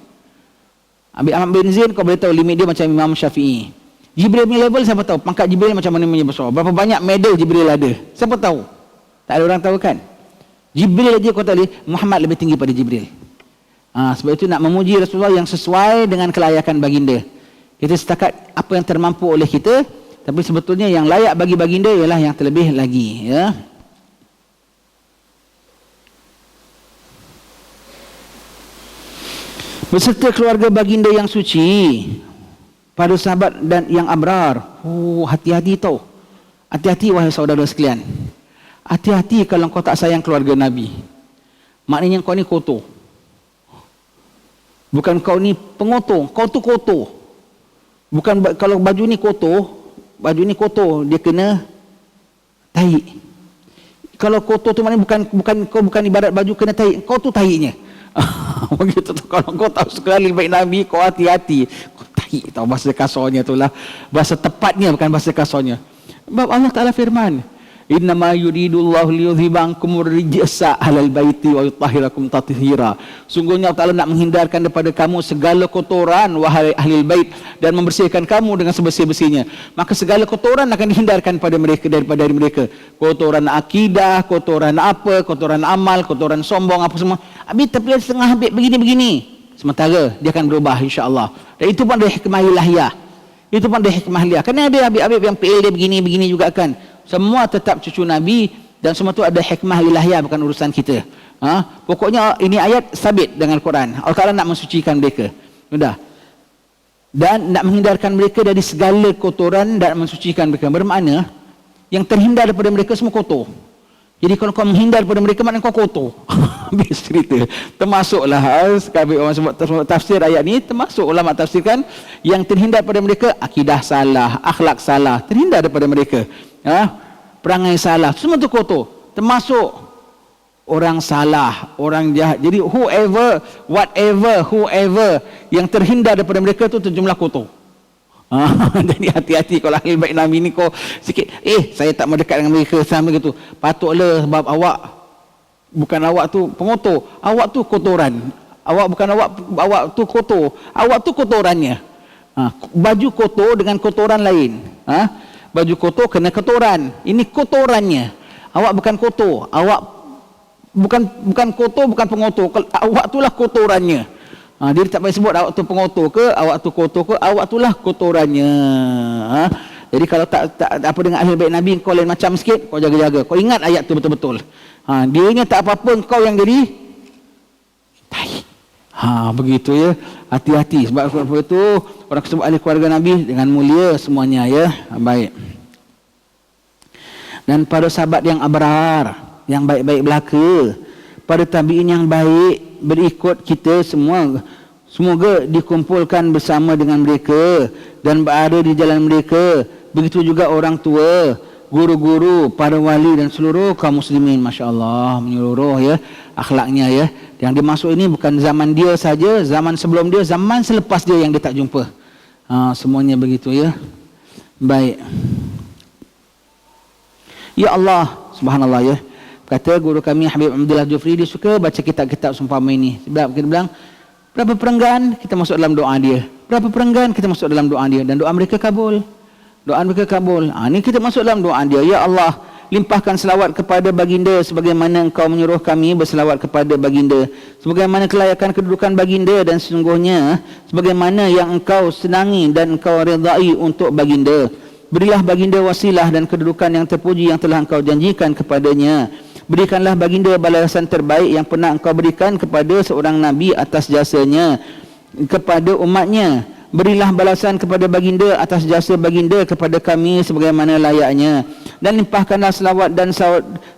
A: Ambil Ahmad bin Zain, kau boleh tahu limit dia macam Imam Syafi'i. Jibril punya level siapa tahu? Pangkat Jibril macam mana punya besar? Berapa banyak medal Jibril ada? Siapa tahu? Tak ada orang tahu kan? Jibril aja kau tahu, Muhammad lebih tinggi pada Jibril. Sebab itu nak memuji Rasulullah yang sesuai dengan kelayakan baginda. Kita setakat apa yang termampu oleh kita, tapi sebetulnya yang layak bagi baginda ialah yang terlebih lagi, ya. Beserta keluarga baginda yang suci, para sahabat dan yang abrar. Hati-hati tau. Hati-hati wahai saudara sekalian. Hati-hati kalau kau tak sayang keluarga Nabi. Maknanya kau ni kotor. Bukan kau ni pengotor, kau tu kotor. Bukan kalau baju ni kotor, dia kena tahi. Kalau kotor tu maknanya bukan ibarat baju kena tahi, kau tu tahinya. Begitu tu, kalau kau tahu sekali baik Nabi, kau hati-hati. Kau tahi, tahu bahasa kasarnya tu lah. Bahasa tepatnya bukan bahasa kasarnya. Sebab Allah Ta'ala firman, innama yuridullahu liyudhiba ankumur rijsa ahlal baiti wa yutahhirakum tathira. Sungguhnya Allah Ta'ala nak menghindarkan daripada kamu segala kotoran wahai ahli bait, dan membersihkan kamu dengan sebersih-bersihnya. Maka segala kotoran akan dihindarkan daripada mereka. Kotoran akidah, kotoran apa, kotoran amal, kotoran sombong, apa semua. Habis tapi setengah habis begini-begini. Sementara dia akan berubah insya-Allah. Dan itu pun ada hikmah ilahiyah. Itu pun ada hikmah ilahiyah. Kerana ada habib-habib yang PL dia begini-begini juga kan. Semua tetap cucu Nabi Dan semua tu ada hikmah ilahiyah, bukan urusan kita. Pokoknya ini ayat sabit dengan Quran. Allah Ta'ala nak mensucikan mereka. Sudah. Dan nak menghindarkan mereka dari segala kotoran dan mensucikan mereka. Bermakna yang terhindar daripada mereka semua kotor. Jadi kalau kau menghindar daripada mereka, maknanya kau kotor. Habis cerita. Termasuklah sekali orang sebut tafsir ayat ni, termasuk ulama tafsirkan yang terhindar daripada mereka akidah salah, akhlak salah, terhindar daripada mereka. Perangai salah, semua tu kotor. Termasuk orang salah, orang jahat. Jadi whoever, whatever, whoever yang terhindar daripada mereka tu terjumlah kotor. Jadi hati-hati kalau ahli baik Nabi ni kau sikit, saya tak mau dekat dengan mereka sama gitu. Patutlah sebab awak tu pengotor, awak tu kotoran. Awak tu kotor, awak tu kotorannya. Baju kotor dengan kotoran lain. Baju kotor kena kotoran. Ini kotorannya. Awak bukan kotor, awak bukan kotor, bukan pengotor. Awak itulah kotorannya. Dia tak payah sebut awak tu pengotor ke, awak tu kotor ke, awak itulah kotorannya. Jadi kalau tak apa dengan ahli baik Nabi, kau lain macam sikit, kau jaga-jaga. Kau ingat ayat tu betul-betul. Dianya tak apa-apa, kau yang jadi tai. Begitu ya. Hati-hati. Sebab itu orang sebut ahli keluarga Nabi dengan mulia semuanya ya. Baik. Dan para sahabat yang abrar, yang baik-baik belaka, para tabi'in yang baik berikut kita semua, semoga dikumpulkan bersama dengan mereka dan berada di jalan mereka. Begitu juga orang tua, guru-guru, para wali dan seluruh kaum muslimin. Masya Allah, menyeluruh ya akhlaknya ya. Yang dimaksud ini bukan zaman dia saja, zaman sebelum dia, zaman selepas dia yang dia tak jumpa. Semuanya begitu ya. Baik. Ya Allah, subhanallah ya. Kata guru kami Habib Abdullah Jufri, dia suka baca kitab-kitab seumpama ini. Sebab kita bilang, berapa perenggan kita masuk dalam doa dia. Berapa perenggan kita masuk dalam doa dia. Dan doa mereka kabul. Doa mereka kabul. Ini kita masuk dalam doa dia. Ya Allah, limpahkan selawat kepada baginda sebagaimana engkau menyuruh kami berselawat kepada baginda. Sebagaimana kelayakan kedudukan baginda dan sesungguhnya sebagaimana yang engkau senangi dan engkau redai untuk baginda. Berilah baginda wasilah dan kedudukan yang terpuji yang telah engkau janjikan kepadanya. Berikanlah baginda balasan terbaik yang pernah engkau berikan kepada seorang Nabi atas jasanya kepada umatnya. Berilah balasan kepada baginda atas jasa baginda kepada kami sebagaimana layaknya. Dan limpahkanlah selawat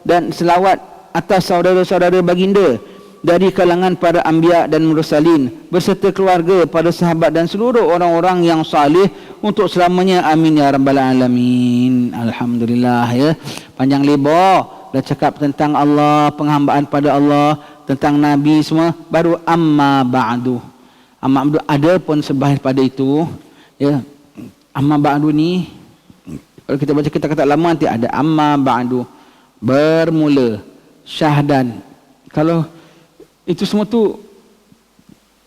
A: dan selawat atas saudara-saudara baginda dari kalangan para anbiya dan mursalin beserta keluarga, para sahabat dan seluruh orang-orang yang salih untuk selamanya. Amin ya rabbal alamin. Alhamdulillah ya. Panjang lebar dah cakap tentang Allah, penghambaan pada Allah, tentang Nabi semua. Baru amma ba'du. Amma ba'du ada pun sebahas pada itu ya. Amma ba'du ni kalau kita baca kata-kata lama nanti ada amma ba'du, bermula, syahdan. Kalau itu semua tu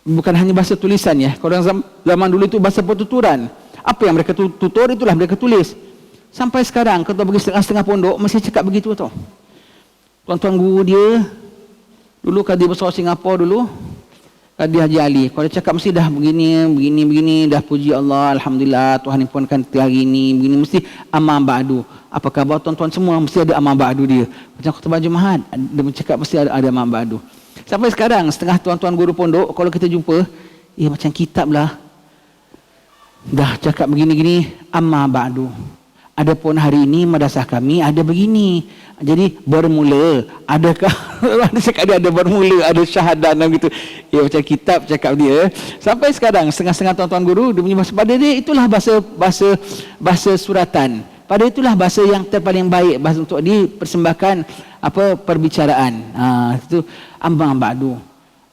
A: bukan hanya bahasa tulisan ya. Kalau zaman dulu itu bahasa pertuturan. Apa yang mereka tutur itulah mereka tulis. Sampai sekarang kalau bagi setengah-setengah pondok masih cakap begitu tau. Tuan-tuan guru dia dulu Kadi Besar Singapura dulu, Kadi Haji Ali, kalau dia cakap mesti dah begini, dah puji Allah, alhamdulillah Tuhan impunkan hari ini begini, mesti amma ba'du. Apa khabar tuan-tuan semua, mesti ada amma ba'du dia. Macam khutbah Jumaat dia bercakap mesti ada amma ba'du. Sampai sekarang setengah tuan-tuan guru pondok kalau kita jumpa, macam kitab lah dah cakap begini-gini, amma ba'du. Adapun hari ini madrasah kami ada begini. Jadi bermula, adakah ada cakap dia ada bermula, ada syahadah gitu. Macam kitab cakap dia. Sampai sekarang setengah-setengah tuan-tuan guru dia punya bahasa, pada dia itulah bahasa suratan. Pada itulah bahasa yang terpaling baik bahasa untuk dipersembahkan perbicaraan. Itu amma ba'du.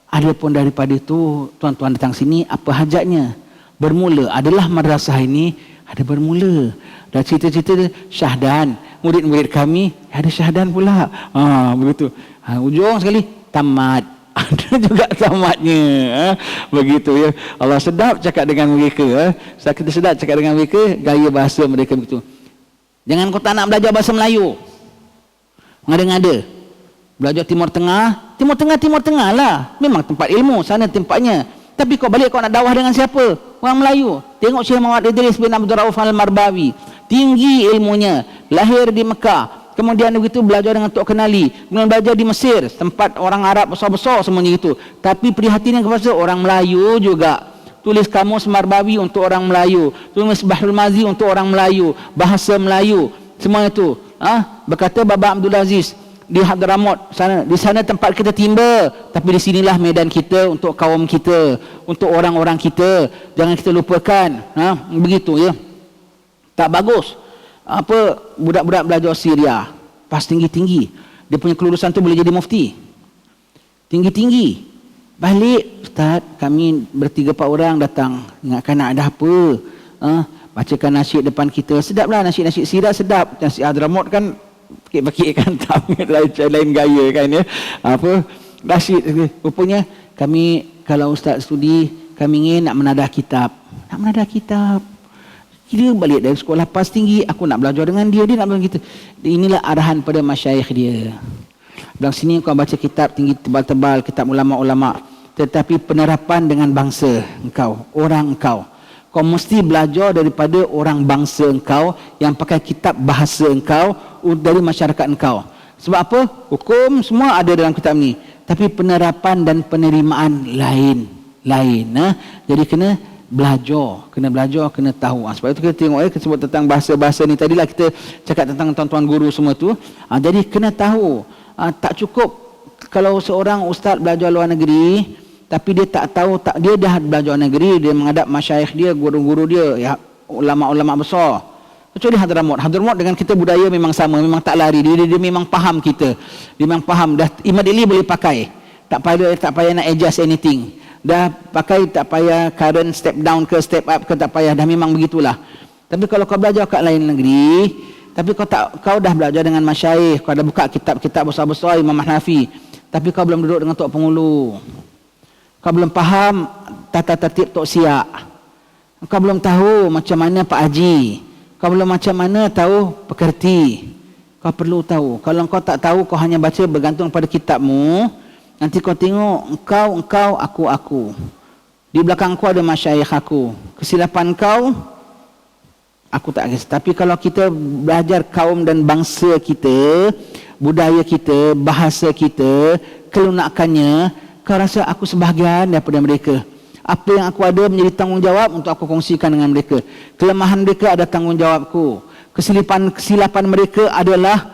A: Adapun daripada itu tuan-tuan datang sini apa hajatnya? Bermula adalah madrasah ini ada bermula. Dan cerita-cerita syahdan, murid-murid kami ada syahdan pula. Begitu. Ujung sekali tamat. Ada juga tamatnya. Begitu ya. Allah sedap cakap dengan mereka. Kita sedap cakap dengan mereka, gaya bahasa mereka begitu. Jangan kau tak nak belajar bahasa Melayu. Ngada-ngada. Belajar Timur Tengah lah. Memang tempat ilmu, sana tempatnya. Tapi kau balik kau nak dakwah dengan siapa? Orang Melayu. Tengok Syekh Muhammad Idris bin Abdul Rauf Al-Marbawi. Tinggi ilmunya, lahir di Mekah, Kemudian begitu belajar dengan Tok Kenali. Kemudian belajar di Mesir, tempat orang Arab besar-besar semuanya itu. Tapi prihatin kepada orang Melayu juga. Tulis kamus Marbawi untuk orang Melayu, tulis Bahrul Mazi untuk orang Melayu, bahasa Melayu, semua itu. Berkata Baba Abdul Aziz di Hadramaut sana, di sana tempat kita timba, tapi di sinilah medan kita untuk kaum kita, untuk orang-orang kita. Jangan kita lupakan. Begitu ya. Tak bagus. Budak-budak belajar Syria, pas tinggi-tinggi, dia punya kelulusan tu boleh jadi mufti. Tinggi-tinggi. Balik, Ustaz, kami 3-4 orang datang. Ingatkan nak ada apa? Bacakan nasyid depan kita. Sedaplah nasyid-nasyid Syria, sedap. Nasyid Hadramaut kan pakit-pakit kan, lain gaya kan ya. Nasyid. Rupanya kami, kalau Ustaz studi, kami ingin nak menadah kitab. Nak menadah kitab. Dia balik dari sekolah pas tinggi, aku nak belajar dengan dia, dia nak belajar kita. Inilah arahan pada masyayikh dia. Dalam sini kau baca kitab tinggi tebal-tebal, kitab ulama-ulama, tetapi penerapan dengan bangsa engkau, orang engkau. Kau mesti belajar daripada orang bangsa engkau yang pakai kitab bahasa engkau, dari masyarakat engkau. Sebab apa? Hukum semua ada dalam kitab ni, tapi penerapan dan penerimaan lain. Jadi kena belajar, kena tahu. Sebab itu kita tengok kita sebut tentang bahasa-bahasa ni tadilah, kita cakap tentang tuan-tuan guru semua tu. Jadi kena tahu. Tak cukup kalau seorang ustaz belajar luar negeri tapi dia tak tahu, dia dah belajar negeri, dia menghadap masyayikh dia, guru-guru dia, ya, ulama-ulama besar. Kecuali Hadramaut dengan kita budaya memang sama, memang tak lari. Dia memang faham kita. Dia memang faham. Dah immediately boleh pakai. Tak payah nak adjust anything. Dah pakai, tak payah current step down ke step up ke, tak payah, dah memang begitulah. Tapi kalau kau belajar kat lain negeri, tapi kau dah belajar dengan masyayikh, kau dah buka kitab-kitab besar-besar Imam Hanafi, tapi kau belum duduk dengan Tok Pengulu, kau belum faham tata tertib Tok Siak, kau belum tahu macam mana Pak Haji, kau belum macam mana tahu pekerti, kau perlu tahu. Kalau kau tak tahu, kau hanya baca bergantung pada kitabmu, nanti kau tengok engkau, aku. Di belakang kau ada masyayikh aku. Kesilapan kau, aku tak kisah. Tapi kalau kita belajar kaum dan bangsa kita, budaya kita, bahasa kita, kelunakannya, kau rasa aku sebahagian daripada mereka. Apa yang aku ada menjadi tanggungjawab untuk aku kongsikan dengan mereka. Kelemahan mereka ada tanggungjawabku. Kesilapan mereka adalah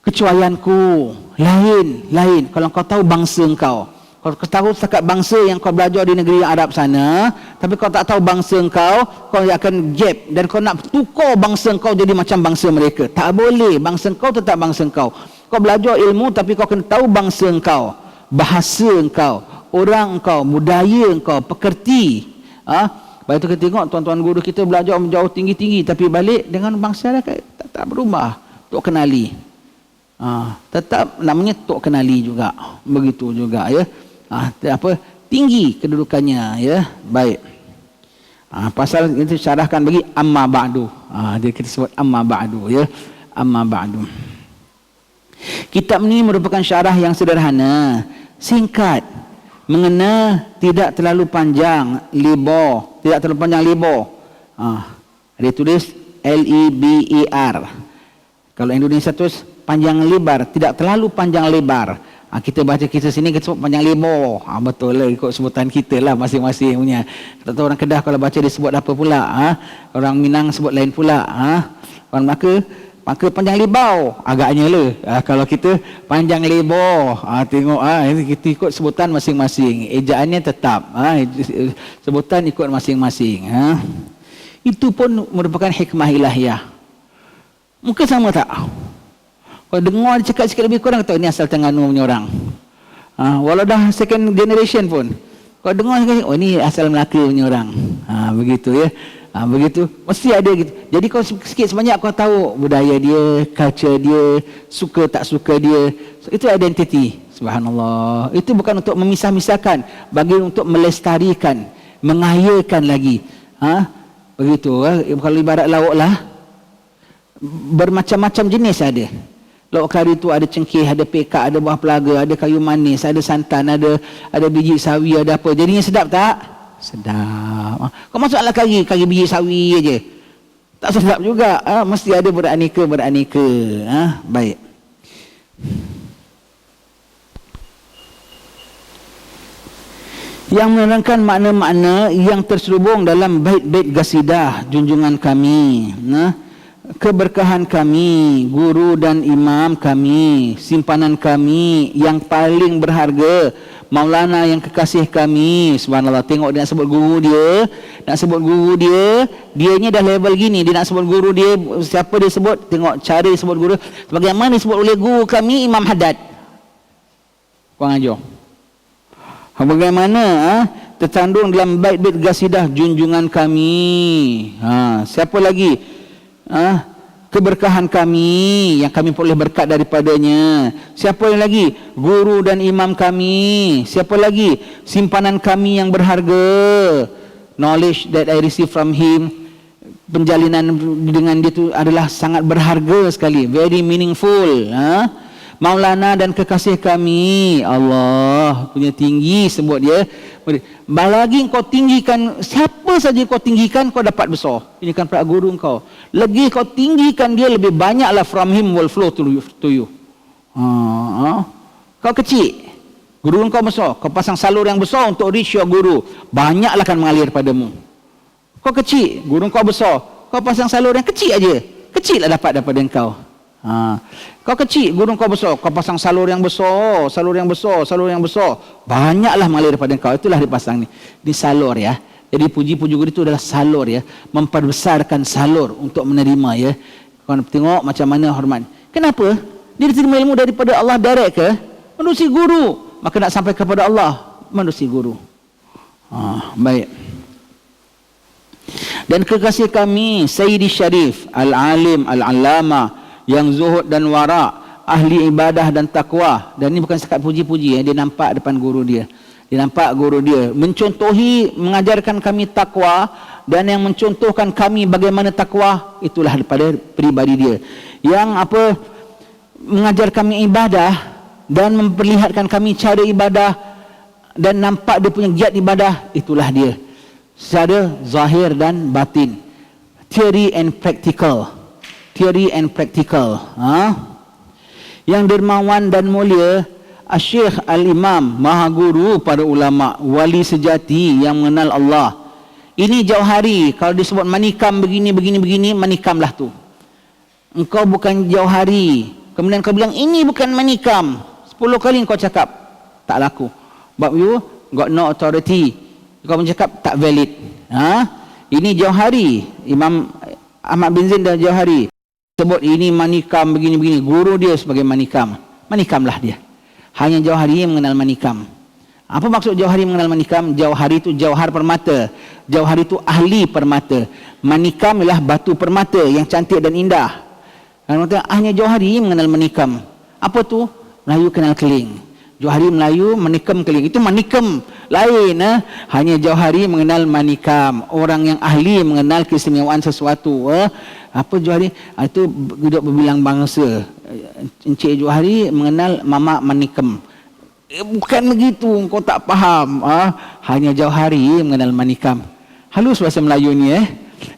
A: kecuaianku. Lain. Kalau kau tahu bangsa engkau, kau tahu setakat bangsa yang kau belajar di negeri Arab sana, tapi kau tak tahu bangsa engkau, kau akan gap, dan kau nak tukar bangsa engkau jadi macam bangsa mereka. Tak boleh. Bangsa engkau tetap bangsa engkau. Kau belajar ilmu, tapi kau kena tahu bangsa engkau, bahasa engkau, orang engkau, budaya engkau, pekerti. Lepas itu kita tengok tuan-tuan guru kita belajar menjauh tinggi-tinggi, tapi balik dengan bangsa tak berubah. Tok Kenali. Tetap namanya Tok Kenali juga. Begitu juga ya. Tinggi kedudukannya ya. Baik. Pasal itu syarahkan bagi amma ba'du. Dia kita sebut amma ba'du ya. Amma ba'du. Kitab ini merupakan syarah yang sederhana, singkat, mengena, tidak terlalu panjang lebar. Dia tulis L-E-B-E-R. Kalau Indonesia tulis panjang lebar, tidak terlalu panjang lebar. Kita baca kisah sini kita sebut panjang lebar. Betul lah, ikut sebutan kita lah masing-masing punya. Tak tahu orang Kedah kalau baca dia sebut apa pula. Orang Minang sebut lain pula. Orang maka panjang lebar agaknya lah. Kalau kita panjang lebar, tengok kita ikut sebutan masing-masing. Ejaannya tetap. Sebutan ikut masing-masing. Itu pun merupakan hikmah ilahiyah. Mungkin sama tak? Kalau dengar dia cakap sikit lebih kurang, tahu ini asal Terengganu punya orang. Walau dah second generation pun, kalau dengar sikit, oh ini asal Melaka punya orang. Begitu ya. Begitu. Mesti ada gitu. Jadi kau sikit sebanyak kau tahu budaya dia, culture dia, suka tak suka dia. So, itu identity. Subhanallah. Itu bukan untuk memisah-misahkan, bagi untuk melestarikan, mengayakan lagi. Begitu. Kalau ibarat lauk lah, bermacam-macam jenis ada. Lauk kari tu ada cengkeh, ada pekak, ada buah pelaga, ada kayu manis, ada santan, ada biji sawi, ada apa. Jadinya sedap tak? Sedap. Kau masuklah kari biji sawi aje. Tak sedap juga. Mesti ada beraneka. Baik. Yang menerangkan makna-makna yang terselubung dalam bait-bait qasidah junjungan kami, keberkahan kami, guru dan imam kami, simpanan kami yang paling berharga, Maulana yang kekasih kami. Subhanallah, tengok dia nak sebut guru dia, dianya dah level gini, dia nak sebut guru dia, siapa dia sebut, tengok cara sebut guru, bagaimana disebut oleh guru kami Imam Haddad. Kurang ajar. Bagaimana tercandung dalam bait-bait qasidah junjungan kami. Siapa lagi? Keberkahan kami yang kami peroleh berkat daripadanya. Siapa lagi? Guru dan imam kami. Siapa lagi? Simpanan kami yang berharga. Knowledge that I receive from him. Penjalinan dengan dia itu adalah sangat berharga sekali, very meaningful. Maulana dan kekasih kami. Allah punya tinggi sebut dia. Lagi kau tinggikan, siapa saja kau tinggikan, kau dapat besar. Ini kan para guru kau. Lagi kau tinggikan dia, lebih banyaklah from him will flow to you. Kau kecil, guru kau besar, kau pasang salur yang besar untuk reach your guru, banyaklah akan mengalir padamu. Kau kecil, guru kau besar, kau pasang salur yang kecil aja, kecil lah dapat daripada engkau. Kau kecil, guru kau besar, kau pasang salur yang besar, banyaklah mengalir daripada engkau. Itulah dipasang ni. Ini salur ya. Jadi puji-puji guru itu adalah salur ya, memperbesarkan salur untuk menerima ya. Kau tengok macam mana hormat. Kenapa? Dia diterima ilmu daripada Allah direct ke? Menerusi guru, maka nak sampai kepada Allah menerusi guru. Baik. Dan kekasih kami Sayyidi Syarif, Al-Alim, Al-Allama, yang zuhud dan wara', ahli ibadah dan takwa. Dan ini bukan sekat puji-puji ya. Dia nampak depan guru dia. Dia nampak guru dia mencontohi, mengajarkan kami takwa, dan yang mencontohkan kami bagaimana takwa itulah daripada peribadi dia. Yang mengajar kami ibadah dan memperlihatkan kami cara ibadah dan nampak dia punya giat ibadah, itulah dia. Secara zahir dan batin. Theory and practical. Yang dermawan dan mulia Syekh Al-Imam, Maha Guru para ulama, wali sejati yang mengenal Allah. Ini jauh hari. Kalau disebut manikam begini, manikamlah tu. Engkau bukan jauh hari, kemudian kau bilang ini bukan manikam, 10 kali kau cakap, tak laku. But you got no authority. Kau mencakap tak valid. Ini jauh hari. Imam Ahmad bin Zain dah jauh hari sebut ini manikam begini, guru dia sebagai manikamlah dia. Hanya Jauhari yang mengenal manikam. Apa maksud Jauhari mengenal manikam? Jauhari itu jauhar permata. Jauhari itu ahli permata. Manikam ialah batu permata yang cantik dan indah. Hanya Jauhari mengenal manikam. Apa tu? Melayu kenal keling. Jauhari Melayu menikam keling. Itu manikam lain. Hanya Jauhari mengenal manikam. Orang yang ahli mengenal keistimewaan sesuatu. Apa Jauhari? Itu duduk berbilang bangsa. Encik Jauhari mengenal Mama manikam. Bukan begitu, kau tak faham. Hanya Jauhari mengenal manikam. Halus bahasa Melayu ni.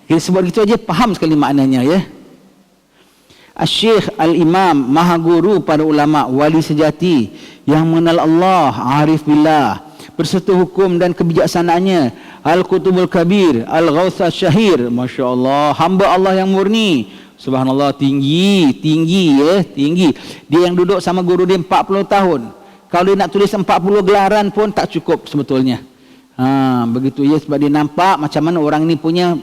A: Kita sebut gitu aja faham sekali maknanya ya. Syekh Al-Imam, Maha Guru para ulama, wali sejati yang mengenal Allah, arif billah, berserta hukum dan kebijaksanaannya, Al-Qutubul Kabir, Al-Ghawthah Syahir, Masya Allah, hamba Allah yang murni. Subhanallah, tinggi ya, tinggi. Dia yang duduk sama guru dia 40 tahun. Kalau dia nak tulis 40 gelaran pun tak cukup sebetulnya. Begitu ya, sebab dia nampak macam mana orang ini punya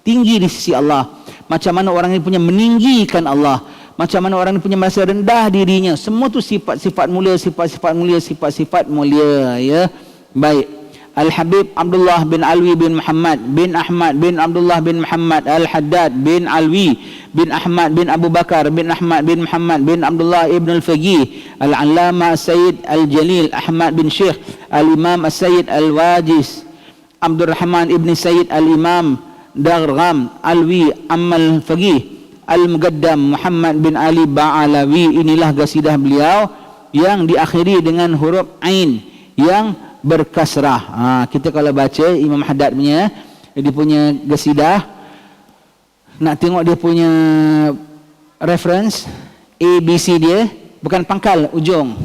A: tinggi di sisi Allah. Macam mana orang ini punya meninggikan Allah. Macam mana orang ini punya merasa rendah dirinya. Semua tu sifat-sifat mulia, sifat-sifat mulia ya. Baik. Al-Habib Abdullah bin Alwi bin Muhammad bin Ahmad bin Abdullah bin Muhammad Al-Haddad bin Alwi bin Ahmad bin Abu Bakar bin Ahmad bin Muhammad bin Abdullah ibn Al-Faqih Al-Allama Sayyid Al-Jalil Ahmad bin Syekh Al-Imam Sayyid Al-Wajis Abdul Rahman ibn Sayyid Al-Imam Dargham Alwi Amal Faqih Al-Muqaddam Muhammad bin Ali Ba'alawi. Inilah qasidah beliau yang diakhiri dengan huruf Ain yang berkasrah. Kita kalau baca Imam Haddad punya, dia punya qasidah nak tengok dia punya reference A, B, C dia, bukan pangkal, ujung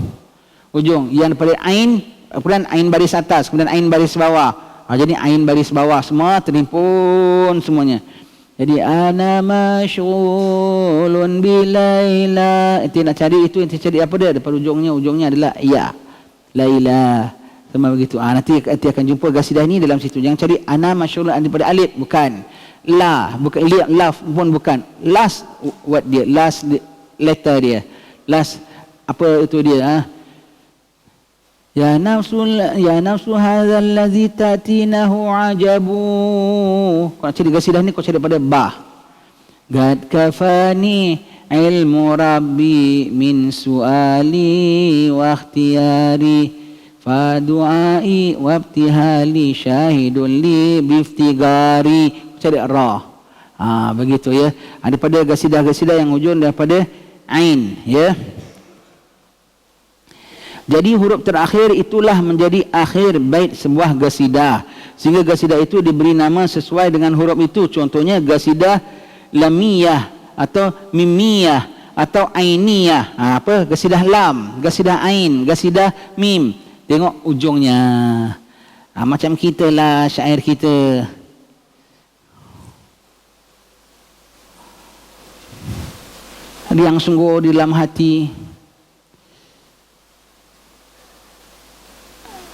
A: yang daripada ain, kemudian ain baris atas, kemudian ain baris bawah. Jadi ain baris bawah semua terimpun semuanya. Jadi ana masyghulun bilaila. Nanti nak cari itu, nanti cari apa dia depan ujungnya adalah ya. Laila. Sama begitu. Nanti akan jumpa gasidah ni dalam situ. Jangan cari ana masyghulun daripada alif, bukan. La, bukan laf pun bukan. Last word dia, last letter dia. Last apa itu dia, Ya nafsu hadzal ladzi tatinahu ajabu. Kau cari gasidah ni, kau cari pada ba. Gad kafani ilmu rabbi min suali wa ikhtiyari fa du'ai wa ibtihali syahidun li biftigari. Cari ra. Begitu ya. Daripada gasidah-gasidah yang ujung daripada ain ya. Jadi huruf terakhir itulah menjadi akhir bait sebuah gasidah. Sehingga gasidah itu diberi nama sesuai dengan huruf itu. Contohnya gasidah lamiyah atau mimiyah atau ainiyah. Apa? Gasidah lam, gasidah ain, gasidah mim. Tengok ujungnya. Macam kita lah syair kita. Yang sungguh di dalam hati.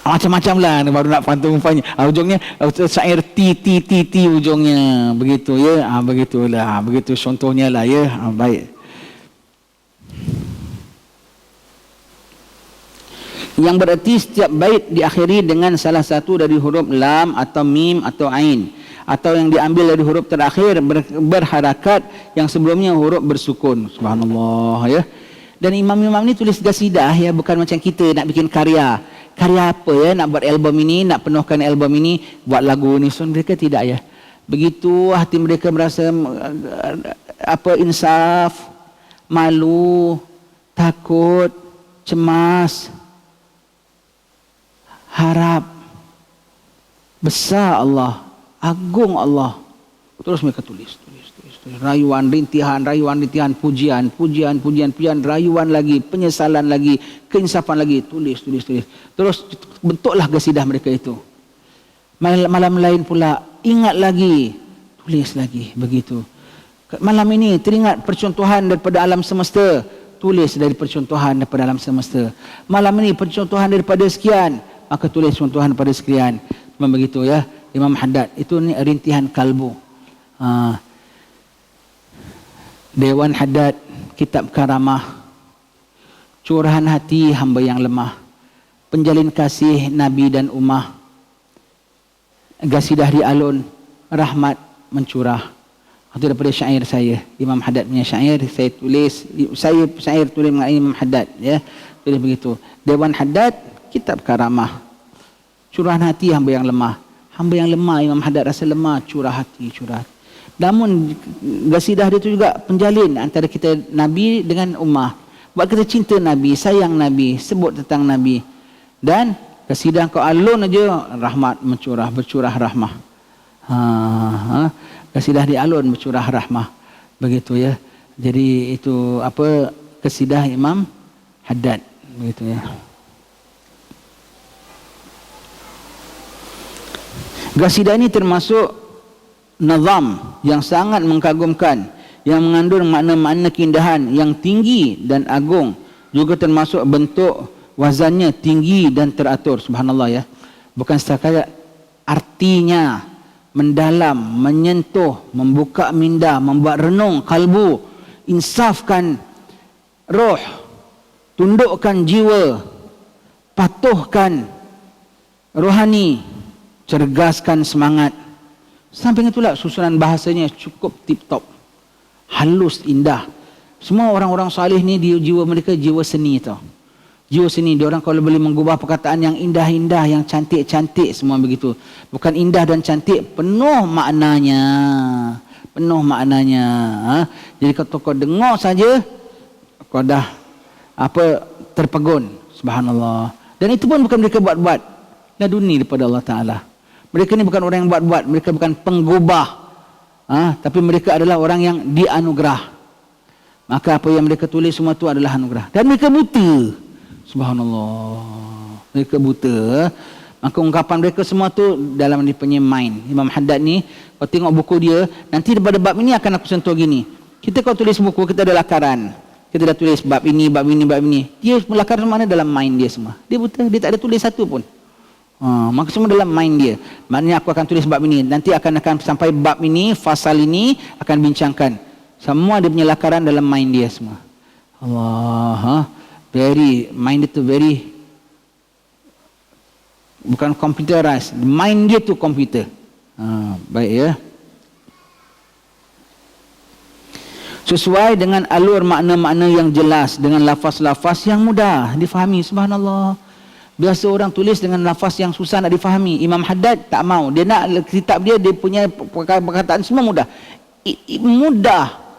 A: Macam-macam lah, baru nak pantun rupanya. Ujungnya syair T ujungnya. Begitu ya. Begitulah. Begitu contohnya lah ya. Baik. Yang berarti setiap bait diakhiri dengan salah satu dari huruf lam atau mim atau ain. Atau yang diambil dari huruf terakhir berharakat, yang sebelumnya huruf bersukun. Subhanallah ya. Dan imam-imam ni tulis gasidah ya, bukan macam kita nak bikin karya. Karya apa ya, nak buat album ini, nak penuhkan album ini, buat lagu ni. So mereka tidak ya. Begitu hati mereka merasa insaf, malu, takut, cemas, harap besar Allah, agung Allah. Terus mereka tulis. Rayuan, rintihan, pujian, rayuan lagi, penyesalan lagi, keinsafan lagi, tulis. Terus bentuklah gasidah mereka itu. Malam lain pula, ingat lagi, tulis lagi, begitu. Malam ini teringat percontohan daripada alam semesta, tulis dari percontohan daripada alam semesta. Malam ini percontohan daripada sekian, maka tulis contohan daripada sekian. Memang begitu ya, Imam Haddad. Itu ni rintihan kalbu. Dewan Haddad, kitab karamah, curahan hati hamba yang lemah, penjalin kasih Nabi dan ummah, gasidah di alun, rahmat mencurah. Itu daripada syair saya, Imam Haddad punya syair. Saya syair tulis mengenai Imam Haddad ya. Tulis begitu. Dewan Haddad, kitab karamah, curahan hati hamba yang lemah. Hamba yang lemah, Imam Haddad rasa lemah, curah hati. Namun gasidah dia itu juga penjalin antara kita Nabi dengan ummah. Buat kita cinta Nabi, sayang Nabi, sebut tentang Nabi. Dan gasidah kau alun aja, rahmat mencurah, bercurah rahmah. Gasidah di alun bercurah rahmah. Begitu ya. Jadi itu apa, gasidah Imam Haddad. Begitu ya. Gasidah ini termasuk nazam yang sangat mengagumkan, yang mengandung makna-makna keindahan yang tinggi dan agung, juga termasuk bentuk wazannya tinggi dan teratur. Subhanallah ya. Bukan sekadar artinya mendalam, menyentuh, membuka minda, membuat renung kalbu, insafkan roh, tundukkan jiwa, patuhkan rohani, cergaskan semangat. Samping itulah susunan bahasanya cukup tip-top, halus, indah. Semua orang-orang salih ni jiwa mereka jiwa seni tau. Jiwa seni, diorang kalau boleh mengubah perkataan yang indah-indah, yang cantik-cantik, semua begitu. Bukan indah dan cantik, penuh maknanya. Jadi kalau kau dengar saja, kau dah terpegun. Subhanallah. Dan itu pun bukan mereka buat-buat, laduni daripada Allah Ta'ala. Mereka ni bukan orang yang buat-buat, mereka bukan penggubah Tapi mereka adalah orang yang dianugerah. Maka apa yang mereka tulis semua itu adalah anugerah. Dan mereka buta. Subhanallah. Mereka buta. Maka ungkapan mereka semua tu dalam dia punya mind. Imam Haddad ni, kau tengok buku dia, nanti daripada bab ini akan aku sentuh gini. Kita kalau tulis buku, kita ada lakaran. Kita dah tulis bab ini, bab ini, bab ini. Dia lakaran mana dalam mind dia semua. Dia buta, dia tak ada tulis satu pun. Maka semua dalam mind dia. Maknanya aku akan tulis bab ini. Nanti akan sampai bab ini, fasal ini akan bincangkan. Semua dia punya lakaran dalam mind dia semua. Allah, mind itu very, bukan computerized, mind dia tu komputer. Baik ya. Sesuai dengan alur makna-makna yang jelas, dengan lafaz-lafaz yang mudah difahami. Subhanallah. Biasa orang tulis dengan lafaz yang susah nak difahami. Imam Haddad tak mau. Dia nak kitab dia punya perkataan semua mudah. Mudah.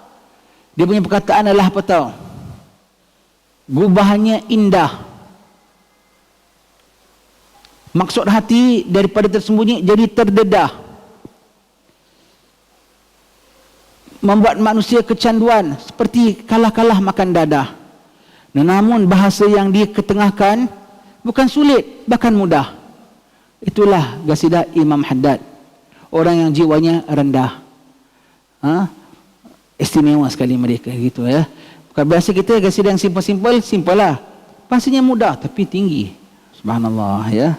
A: Dia punya perkataan adalah apa tahu? Gubahannya indah. Maksud hati daripada tersembunyi jadi terdedah. Membuat manusia kecanduan seperti kalah-kalah makan dadah. Namun bahasa yang diketengahkan bukan sulit, bahkan mudah. Itulah gasidah Imam Haddad. Orang yang jiwanya rendah. Istimewa sekali mereka gitu ya. Bukan biasa kita gasidah yang simple lah. Bahasanya mudah tapi tinggi. Subhanallah ya.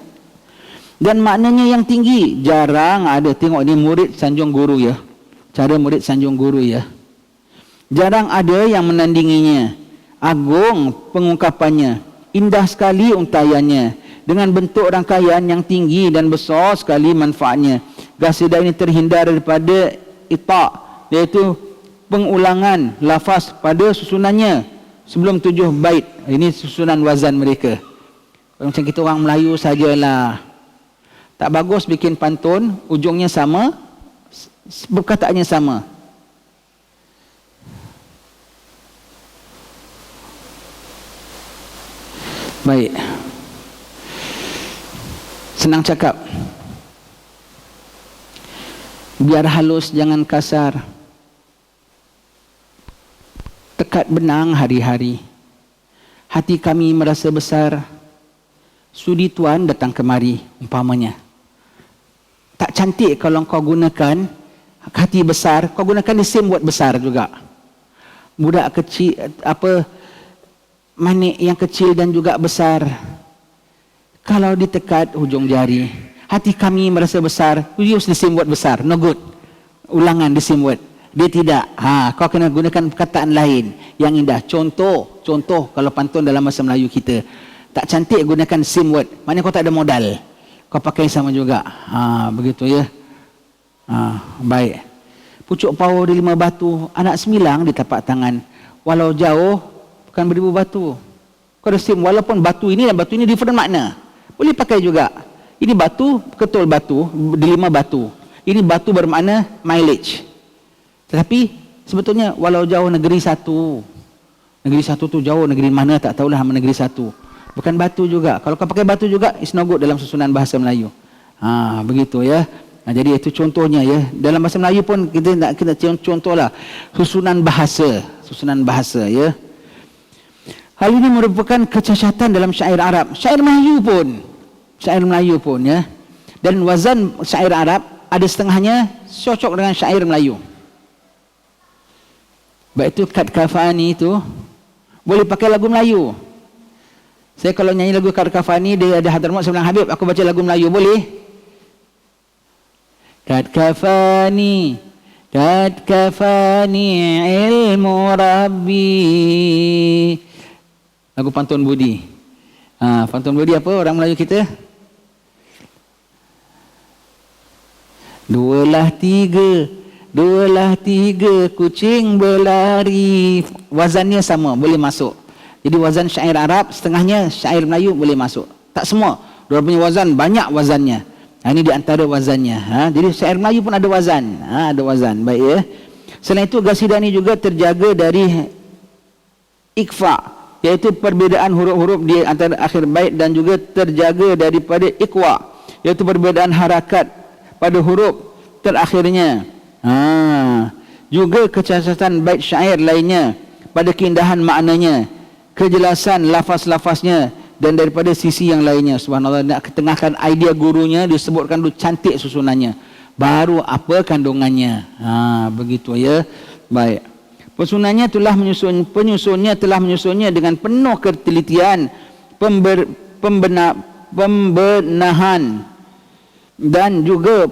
A: Dan maknanya yang tinggi jarang ada. Tengok ni murid sanjung guru ya. Cara murid sanjung guru ya. Jarang ada yang menandinginya. Agung pengungkapannya. Indah sekali untaiannya. Dengan bentuk rangkaian yang tinggi dan besar sekali manfaatnya. Gasidah ini terhindar daripada ita', iaitu pengulangan lafaz pada susunannya sebelum 7 bait. Ini susunan wazan mereka. Macam kita orang Melayu sajalah. Tak bagus bikin pantun, ujungnya sama, perkataannya sama. Baik. Senang cakap. Biar halus jangan kasar. Tekat benang hari-hari. Hati kami merasa besar. Sudi tuan datang kemari, umpamanya. Tak cantik kalau kau gunakan hati besar, kau gunakan isim buat besar juga. Budak kecil, manik yang kecil dan juga besar. Kalau ditekat hujung jari, hati kami merasa besar, use isim buat besar, no good. Ulangan isim buat. Dia tidak. Kau kena gunakan perkataan lain yang indah. Contoh kalau pantun dalam bahasa Melayu kita. Tak cantik gunakan sim word. Maknanya kau tak ada modal. Kau pakai sama juga. Begitu ya. Baik. Pucuk pau di 5 batu, anak semilang di tapak tangan. Walau jauh, bukan beribu batu. Kau ada sim, walaupun batu ini dan batu ini different makna. Boleh pakai juga. Ini batu, ketul batu, di 5 batu. Ini batu bermakna mileage. Tetapi sebetulnya walau jauh negeri satu. Negeri satu tu jauh, negeri mana tak tahulah negeri satu. Bukan batu juga. Kalau kau pakai batu juga, it's no good dalam susunan bahasa Melayu. Begitu ya. Jadi itu contohnya ya. Dalam bahasa Melayu pun kita nak contohlah susunan bahasa ya. Hal ini merupakan kecacatan dalam syair Arab. Syair Melayu pun ya. Dan wazan syair Arab ada setengahnya cocok dengan syair Melayu. Baik itu Kad Kafani itu boleh pakai lagu Melayu. Saya kalau nyanyi lagu Kad Kafani, dia ada Hadramaut Sebelang Habib, aku baca lagu Melayu, boleh? Kad kafani ilmu Rabbi. Lagu pantun budi. Pantun budi apa orang Melayu kita? Dualah tiga kucing berlari. Wazannya sama, boleh masuk. Jadi wazan syair Arab, setengahnya syair Melayu boleh masuk. Tak semua. Dia punya wazan, banyak wazannya. Ini di antara wazannya. Jadi syair Melayu pun ada wazan. Ada wazan. Baik ya. Selain itu, gasidah ini juga terjaga dari ikfa, iaitu perbezaan huruf-huruf di antara akhir bait, dan juga terjaga daripada ikwa, iaitu perbezaan harakat pada huruf terakhirnya. Juga kecacatan bait syair lainnya pada keindahan maknanya, kejelasan lafaz-lafaznya, dan daripada sisi yang lainnya. Subhanallah, nak ketengahkan idea gurunya, disebutkan dulu cantik susunannya, baru apa kandungannya. Begitu ya. Baik. Penyusunnya telah menyusunnya dengan penuh ketelitian, pembenahan dan juga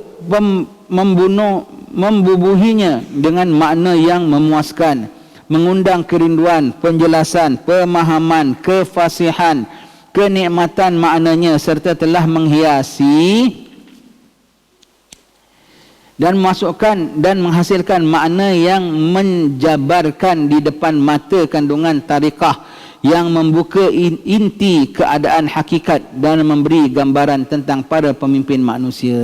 A: membubuhinya dengan makna yang memuaskan, mengundang kerinduan, penjelasan, pemahaman, kefasihan, kenikmatan maknanya, serta telah menghiasi dan masukkan dan menghasilkan makna yang menjabarkan di depan mata kandungan tarikah, yang membuka inti keadaan hakikat dan memberi gambaran tentang para pemimpin manusia.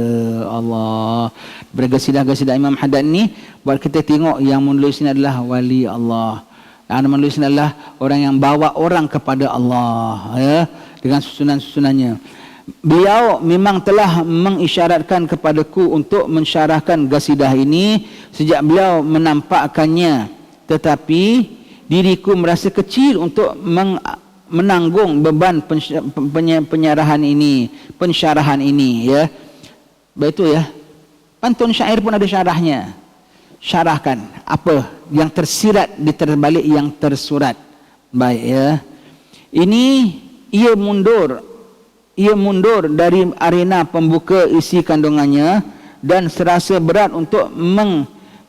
A: Allah. Bergasidah-gasidah Imam Haddad ni buat kita tengok yang menulis ini adalah wali Allah. Yang menulis ini adalah orang yang bawa orang kepada Allah, ya, dengan susunan-susunannya. Beliau memang telah mengisyaratkan kepadaku untuk mensyarahkan gasidah ini sejak beliau menampakkannya, tetapi diriku merasa kecil untuk menanggung beban pensyarahan ini, ya. Betul ya. Pantun syair pun ada syarahnya. Syarahkan apa yang tersirat di terbalik yang tersurat. Baik ya. Ini ia mundur dari arena pembuka isi kandungannya dan serasa berat untuk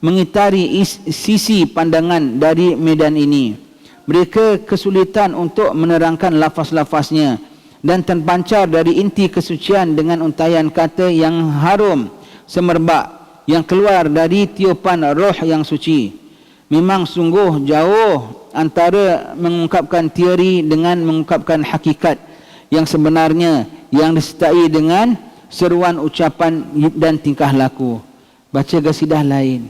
A: mengitari sisi pandangan dari medan ini. Mereka kesulitan untuk menerangkan lafaz-lafaznya dan terpancar dari inti kesucian dengan untaian kata yang harum semerbak yang keluar dari tiupan roh yang suci. Memang sungguh jauh antara mengungkapkan teori dengan mengungkapkan hakikat yang sebenarnya, yang disertai dengan seruan ucapan dan tingkah laku. Baca gasidah lain,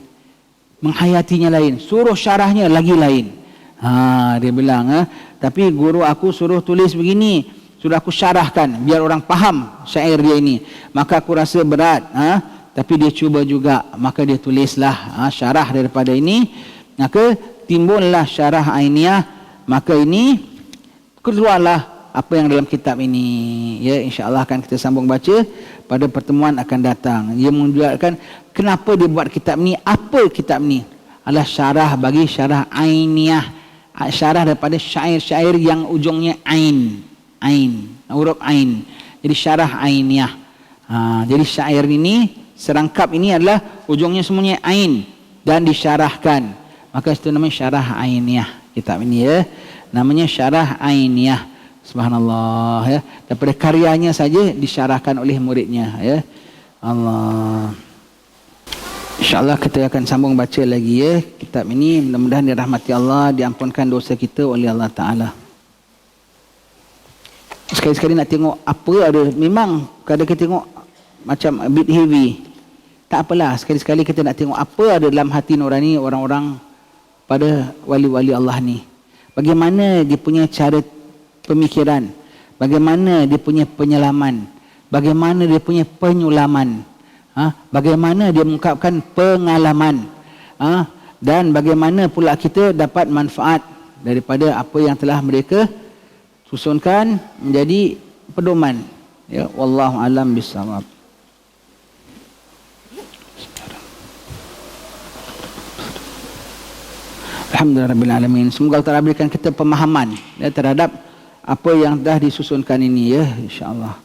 A: menghayatinya lain, suruh syarahnya lagi lain. Dia bilang, tapi guru aku suruh tulis begini, sudah aku syarahkan biar orang faham syair dia ini, maka aku rasa berat. Tapi dia cuba juga, maka dia tulislah syarah daripada ini, maka timbullah syarah Ainiyah. Maka ini keluarlah apa yang dalam kitab ini, ya. InsyaAllah akan kita sambung baca pada pertemuan akan datang. Ia menunjukkan kenapa dia buat kitab ni. Apa kitab ni? Adalah syarah bagi syarah Ainiyah, syarah daripada syair-syair yang ujungnya ain, huruf ain. Jadi syarah Ainiyah. Jadi syair ini, serangkap ini adalah ujungnya semuanya ain dan disyarahkan. Maka itu namanya syarah Ainiyah. Kitab ini, ya, namanya syarah Ainiyah. Subhanallah, ya. Daripada karyanya saja disyarahkan oleh muridnya, ya. Allah. InsyaAllah kita akan sambung baca lagi, ya, kitab ini. Mudah-mudahan dirahmati Allah, diampunkan dosa kita oleh Allah Ta'ala. Sekali-sekali nak tengok apa ada. Memang kadang kita tengok macam a bit heavy. Tak apalah, sekali-sekali kita nak tengok apa ada dalam hati nurani orang-orang pada wali-wali Allah ni. Bagaimana dia punya cara pemikiran, bagaimana dia punya penyelaman, bagaimana dia punya penyulaman, bagaimana dia mengungkapkan pengalaman, dan bagaimana pula kita dapat manfaat daripada apa yang telah mereka susunkan menjadi pedoman, ya. Wallahu alam bisawab. Alhamdulillahirrahmanirrahim. Semoga Allah Ta'ala berikan kita pemahaman, ya, terhadap apa yang dah disusunkan ini, ya, insyaAllah.